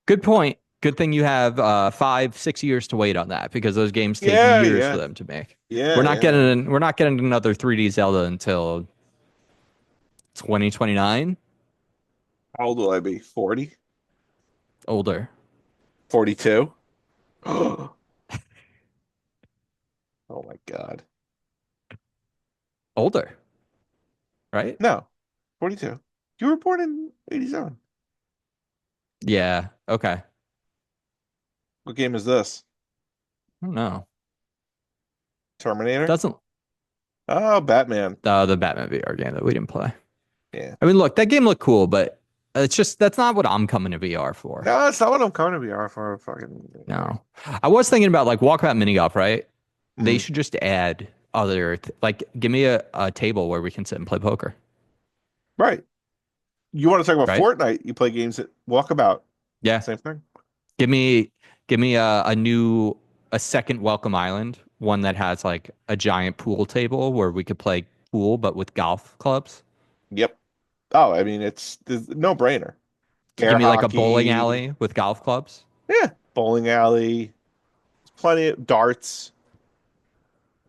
Speaker 1: good point. Good thing you have 5, 6 years to wait on that because those games take
Speaker 3: Yeah,
Speaker 1: years for
Speaker 3: yeah,
Speaker 1: them to make.
Speaker 3: yeah, yeah.
Speaker 1: We're not getting another 3D Zelda until 2029.
Speaker 3: How old will I be? 40?
Speaker 1: Older.
Speaker 3: 42? Oh my God.
Speaker 1: Older, right?
Speaker 3: No, 42. You were born in 87.
Speaker 1: Yeah. Okay.
Speaker 3: What game is this?
Speaker 1: I don't know.
Speaker 3: Terminator?
Speaker 1: Doesn't
Speaker 3: Oh, Batman.
Speaker 1: the Batman VR game that we didn't play.
Speaker 3: Yeah.
Speaker 1: I mean, look, that game looked cool, but it's just that's not what I'm coming to VR for.
Speaker 3: No, that's not what I'm coming to VR for. Fucking.
Speaker 1: No. I was thinking about like Walkabout mini golf, right? They
Speaker 3: Mm,
Speaker 1: should just add like give me a table where we can sit and play poker,
Speaker 3: right. You want to talk about
Speaker 1: right?
Speaker 3: Fortnite? You play games that Walkabout.
Speaker 1: Yeah.
Speaker 3: Same thing.
Speaker 1: Give me give me a second Welcome Island, one that has like a giant pool table where we could play pool but with golf clubs.
Speaker 3: Yep. Oh, I mean, it's no brainer.
Speaker 1: Give
Speaker 3: Air
Speaker 1: me like a bowling
Speaker 3: hockey.
Speaker 1: alley with golf clubs.
Speaker 3: Yeah. Bowling alley. Plenty of darts.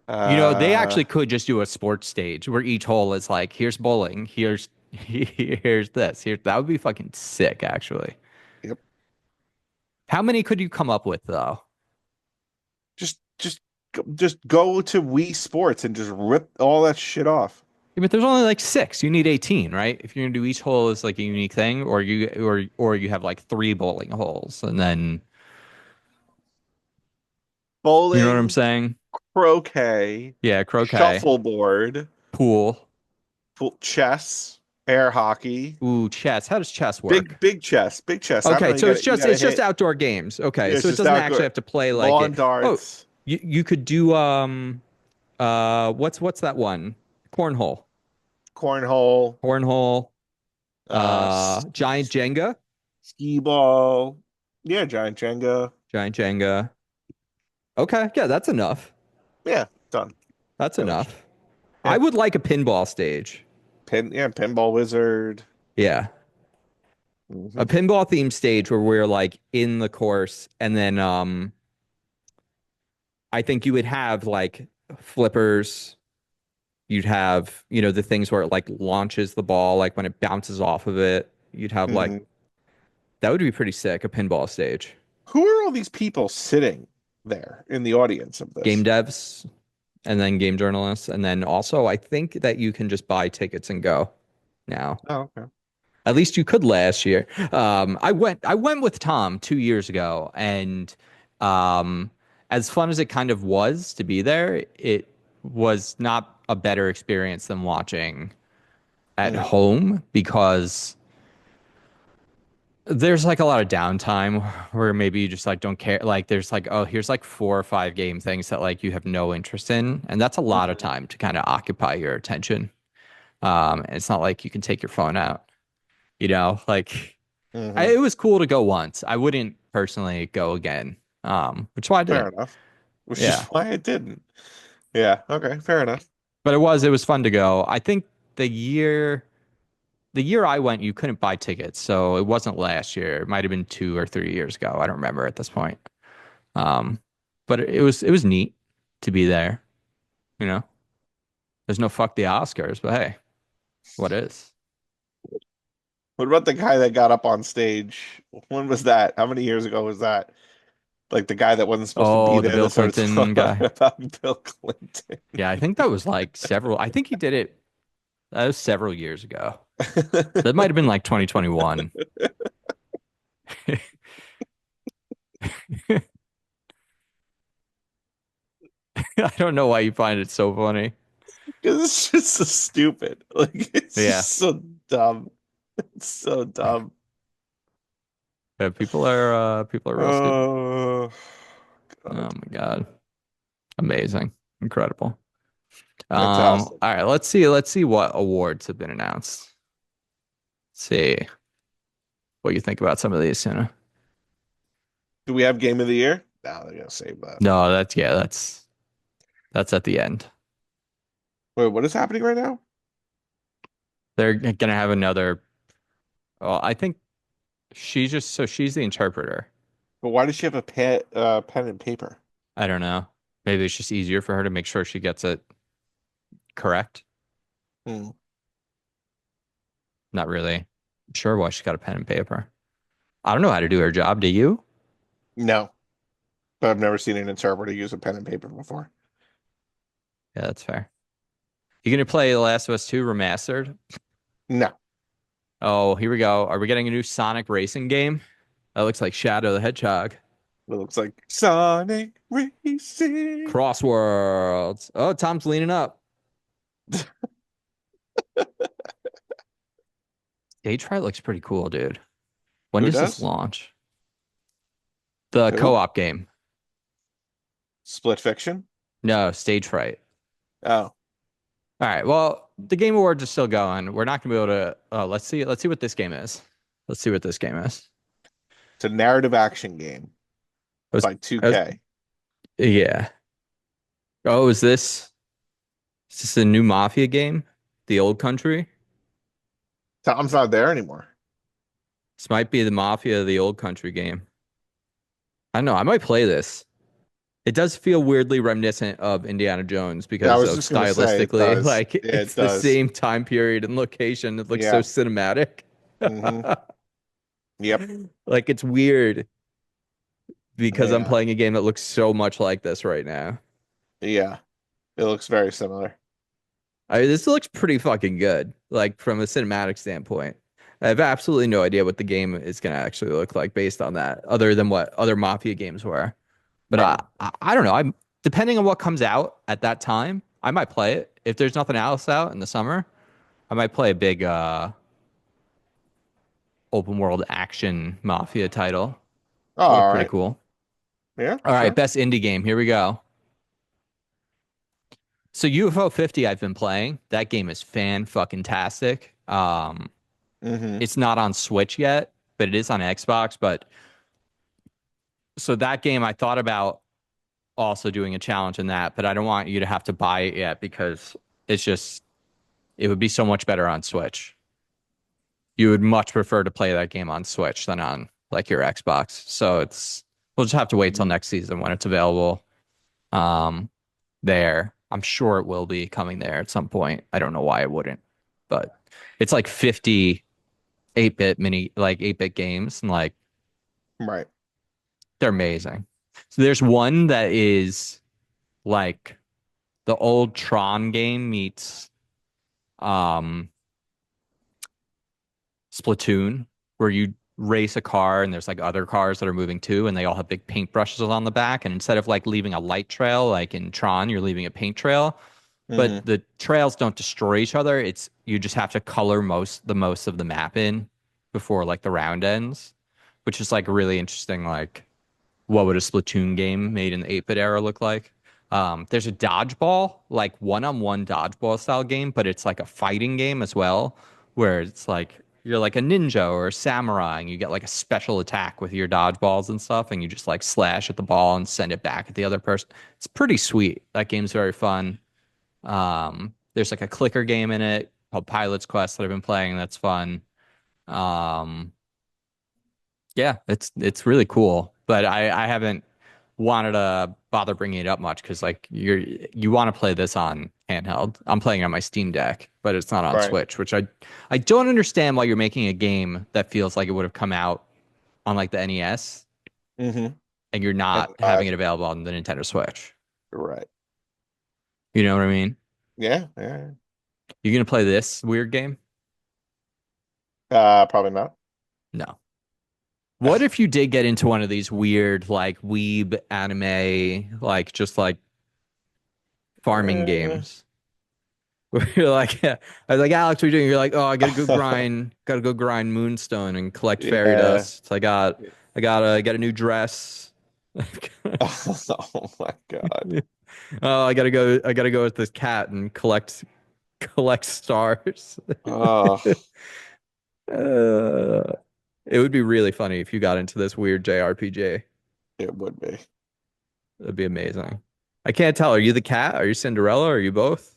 Speaker 1: You know, they
Speaker 3: Uh,
Speaker 1: actually could just do a sports stage where each hole is like, here's bowling, here's this, here that would be fucking sick, actually.
Speaker 3: yep.
Speaker 1: How many could you come up with though?
Speaker 3: Just go to Wii Sports and just rip all that shit off.
Speaker 1: Yeah, but there's only like six. You need 18, right? If you're gonna do each hole as like a unique thing, or you have like three bowling holes, and then you know what I'm
Speaker 3: Bowling,
Speaker 1: saying?
Speaker 3: croquet,
Speaker 1: Yeah, croquet,
Speaker 3: shuffleboard,
Speaker 1: pool.
Speaker 3: chess, air hockey,
Speaker 1: Ooh, chess. How does chess work?
Speaker 3: big chess, big chess. I don't
Speaker 1: Okay,
Speaker 3: know.
Speaker 1: so
Speaker 3: You gotta
Speaker 1: it's just
Speaker 3: hit.
Speaker 1: outdoor games. Okay,
Speaker 3: Yeah,
Speaker 1: so
Speaker 3: it's
Speaker 1: it
Speaker 3: just
Speaker 1: doesn't actually
Speaker 3: outdoor
Speaker 1: have to play like
Speaker 3: lawn
Speaker 1: it. Oh,
Speaker 3: darts.
Speaker 1: you could do what's that one? Cornhole.
Speaker 3: Cornhole.
Speaker 1: Cornhole. Giant Jenga.
Speaker 3: Skee ball. Yeah, giant Jenga.
Speaker 1: Giant Jenga. Okay, yeah, that's enough.
Speaker 3: Yeah, done.
Speaker 1: That's
Speaker 3: Finished.
Speaker 1: enough. I
Speaker 3: Yeah.
Speaker 1: would like a pinball stage.
Speaker 3: Pinball wizard.
Speaker 1: Yeah.
Speaker 3: Hmm.
Speaker 1: A pinball themed stage where we're like in the course and then I think you would have like flippers. You'd have, the things where it like launches the ball, like when it bounces off of it. You'd have like
Speaker 3: Hmm.
Speaker 1: that would be pretty sick, a pinball stage.
Speaker 3: Who are all these people sitting there in the audience of
Speaker 1: Game
Speaker 3: this?
Speaker 1: devs and then game journalists. And then also I think that you can just buy tickets and go now.
Speaker 3: Oh, okay.
Speaker 1: At least you could last year. I went with Tom 2 years ago, and um, as fun as it kind of was to be there, it was not a better experience than watching at
Speaker 3: Mm.
Speaker 1: home because there's like a lot of downtime where maybe you just like don't care. Like there's like, oh, here's like 4 or 5 game things that like you have no interest in, and that's a lot of
Speaker 3: Mhm.
Speaker 1: time to kind of occupy your attention. It's not like you can take your phone out, like.
Speaker 3: Mhm.
Speaker 1: It was cool to go once. I wouldn't personally go again. Which is why I
Speaker 3: Fair
Speaker 1: didn't.
Speaker 3: enough. Which is
Speaker 1: Yeah.
Speaker 3: why I didn't. Yeah. Okay. Fair enough.
Speaker 1: But it was fun to go. I think the year the year I went, you couldn't buy tickets, so it wasn't last year. It might have been 2 or 3 years ago. I don't remember at this point. Um, but it was neat to be there, you know. There's no fuck the Oscars, but hey, what is?
Speaker 3: What about the guy that got up on stage? When was that? How many years ago was that? Like the guy that wasn't supposed to be
Speaker 1: Oh, the
Speaker 3: there
Speaker 1: Bill
Speaker 3: that started
Speaker 1: Clinton
Speaker 3: talking
Speaker 1: guy.
Speaker 3: about Bill Clinton.
Speaker 1: Yeah, I think that was like several. I think he did it. That was several years ago. That might have been like 2021. I don't know why you find it so funny.
Speaker 3: Because it's just so stupid. Like it's
Speaker 1: Yeah.
Speaker 3: just so dumb. It's so dumb.
Speaker 1: Yeah, people are real stupid.
Speaker 3: Oh
Speaker 1: Oh
Speaker 3: God.
Speaker 1: my God. Amazing. Incredible.
Speaker 3: Fantastic.
Speaker 1: All right, let's see what awards have been announced. Let's see what you think about some of these, Tuna.
Speaker 3: Do we have game of the year? No, they're gonna save that.
Speaker 1: No, that's at the end.
Speaker 3: Wait, what is happening right now?
Speaker 1: They're gonna have another. Well, I think she's the interpreter.
Speaker 3: But why does she have a pen and paper?
Speaker 1: I don't know. Maybe it's just easier for her to make sure she gets it correct.
Speaker 3: Hmm.
Speaker 1: Not really sure why she got a pen and paper. I don't know how to do her job. Do you?
Speaker 3: No, but I've never seen an interpreter use a pen and paper before.
Speaker 1: Yeah, that's fair. You gonna play The Last of Us 2 Remastered?
Speaker 3: No,
Speaker 1: Oh, here we go. Are we getting a new Sonic racing game? That looks like Shadow the Hedgehog.
Speaker 3: it looks like Sonic Racing.
Speaker 1: Crossworlds. Oh, Tom's leaning up. Stage Fright looks pretty cool, dude. When
Speaker 3: Who
Speaker 1: does this
Speaker 3: does?
Speaker 1: launch? The
Speaker 3: Who?
Speaker 1: co-op game.
Speaker 3: Split Fiction?
Speaker 1: No, Stage Fright.
Speaker 3: Oh,
Speaker 1: All right. Well, the Game Awards are still going. We're not gonna be able to. Let's see what this game is. Let's see what this game is.
Speaker 3: it's a narrative action game
Speaker 1: I was,
Speaker 3: by
Speaker 1: I was,
Speaker 3: 2K.
Speaker 1: yeah. Oh, is this a new Mafia game? The Old Country?
Speaker 3: Tom's not there anymore.
Speaker 1: This might be the Mafia, the Old Country game. I don't know. I might play this. It does feel weirdly reminiscent of Indiana Jones
Speaker 3: Yeah, I
Speaker 1: because
Speaker 3: was
Speaker 1: of
Speaker 3: just gonna say it
Speaker 1: stylistically,
Speaker 3: does.
Speaker 1: like
Speaker 3: Yeah,
Speaker 1: it's
Speaker 3: it
Speaker 1: the
Speaker 3: does.
Speaker 1: same time period and location. It looks so
Speaker 3: Yeah.
Speaker 1: cinematic.
Speaker 3: Hmm. Yep.
Speaker 1: Like it's weird because I'm
Speaker 3: Yeah.
Speaker 1: playing a game that looks so much like this right now.
Speaker 3: Yeah. It looks very similar.
Speaker 1: This looks pretty fucking good, like from a cinematic standpoint. I have absolutely no idea what the game is going to actually look like based on that, other than what other Mafia games were. But
Speaker 3: Right.
Speaker 1: I don't know. I'm depending on what comes out at that time, I might play it. If there's nothing else out in the summer, I might play a big open world action Mafia title.
Speaker 3: Oh,
Speaker 1: That look
Speaker 3: all
Speaker 1: pretty
Speaker 3: right.
Speaker 1: cool.
Speaker 3: Yeah,
Speaker 1: All right,
Speaker 3: sure.
Speaker 1: best indie game. Here we go. So UFO 50 I've been playing. That game is fan fucking tastic.
Speaker 3: Mm-hmm.
Speaker 1: It's not on Switch yet, but it is on Xbox. But so that game, I thought about also doing a challenge in that, but I don't want you to have to buy it yet because it's just it would be so much better on Switch. You would much prefer to play that game on Switch than on like your Xbox. So we'll just have to wait till next season when it's available. Um, there. I'm sure it will be coming there at some point. I don't know why it wouldn't, but it's like 50 8-bit mini like 8-bit games and like
Speaker 3: Right.
Speaker 1: they're amazing. So there's one that is like the old Tron game meets um Splatoon, where you race a car and there's like other cars that are moving too, and they all have big paintbrushes on the back. And instead of like leaving a light trail like in Tron, you're leaving a paint trail.
Speaker 3: Mm-hmm.
Speaker 1: But the trails don't destroy each other. It's you just have to color the most of the map in before like the round ends, which is like really interesting. Like, what would a Splatoon game made in the 8-bit era look like? There's a dodgeball, like one-on-one dodgeball style game, but it's like a fighting game as well, where it's like you're like a ninja or a samurai, and you get like a special attack with your dodgeballs and stuff, and you just like slash at the ball and send it back at the other person. It's pretty sweet. That game's very fun. There's like a clicker game in it called Pilot's Quest that I've been playing. That's fun. Um, yeah, it's really cool, but I haven't wanted to bother bringing it up much because like you want to play this on handheld. I'm playing it on my Steam Deck, but it's not on
Speaker 3: Right.
Speaker 1: Switch, which I don't understand why you're making a game that feels like it would have come out on like the NES
Speaker 3: Mm-hmm.
Speaker 1: and you're
Speaker 3: And
Speaker 1: not having it available on the Nintendo Switch.
Speaker 3: right.
Speaker 1: You know what I mean?
Speaker 3: Yeah. Yeah.
Speaker 1: You gonna play this weird game?
Speaker 3: Probably not.
Speaker 1: No. What if you did get into one of these weird like weeb anime, like just like farming
Speaker 3: Uh,
Speaker 1: games? Where you're like, yeah. I was like, Alex, what are you doing? You're like, oh, I gotta go grind Moonstone and collect fairy
Speaker 3: yeah.
Speaker 1: dust. I got a new dress.
Speaker 3: Oh my God.
Speaker 1: Oh, I gotta go with this cat and collect stars.
Speaker 3: Oh,
Speaker 1: Uh, it would be really funny if you got into this weird JRPG.
Speaker 3: it would be.
Speaker 1: That'd be amazing. I can't tell. Are you the cat? Are you Cinderella? Are you both?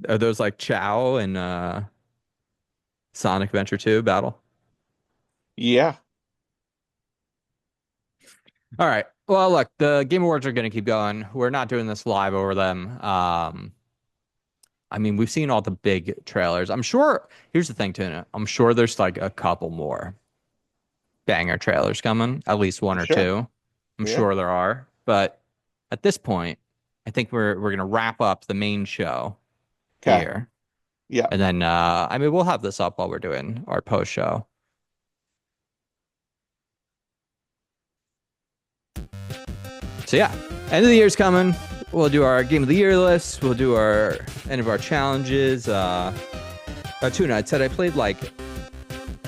Speaker 1: Are those like Chow and Sonic Adventure 2 battle?
Speaker 3: Yeah.
Speaker 1: All right. Well, look, the Game Awards are going to keep going. We're not doing this live over them. I mean, we've seen all the big trailers. I'm sure. Here's the thing, Tuna. I'm sure there's like a couple more banger trailers coming, at least one or
Speaker 3: Sure.
Speaker 1: two. I'm
Speaker 3: Yeah.
Speaker 1: sure there are. But at this point, I think we're gonna wrap up the main show
Speaker 3: Okay.
Speaker 1: here.
Speaker 3: Yeah.
Speaker 1: And then I mean we'll have this up while we're doing our post show. So yeah, end of the year's coming. We'll do our game of the year list. We'll do our end of our challenges. Tuna, I said I played like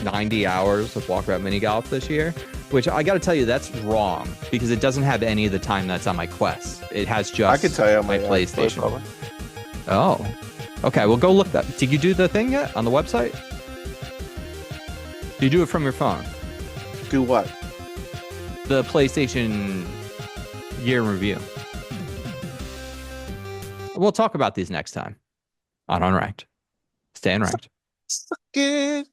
Speaker 1: 90 hours of Walkabout Mini Golf this year, which I got to tell you, that's wrong because it doesn't have any of the time that's on my Quest. It has just
Speaker 3: I could tell you on
Speaker 1: my PlayStation.
Speaker 3: PlayStation.
Speaker 1: Oh, okay. Well, go look that. Did you do the thing yet on the website? Do you do it from your phone?
Speaker 3: Do what?
Speaker 1: The PlayStation year in review. We'll talk about these next time on Unranked. Stay unranked.
Speaker 3: Suck it.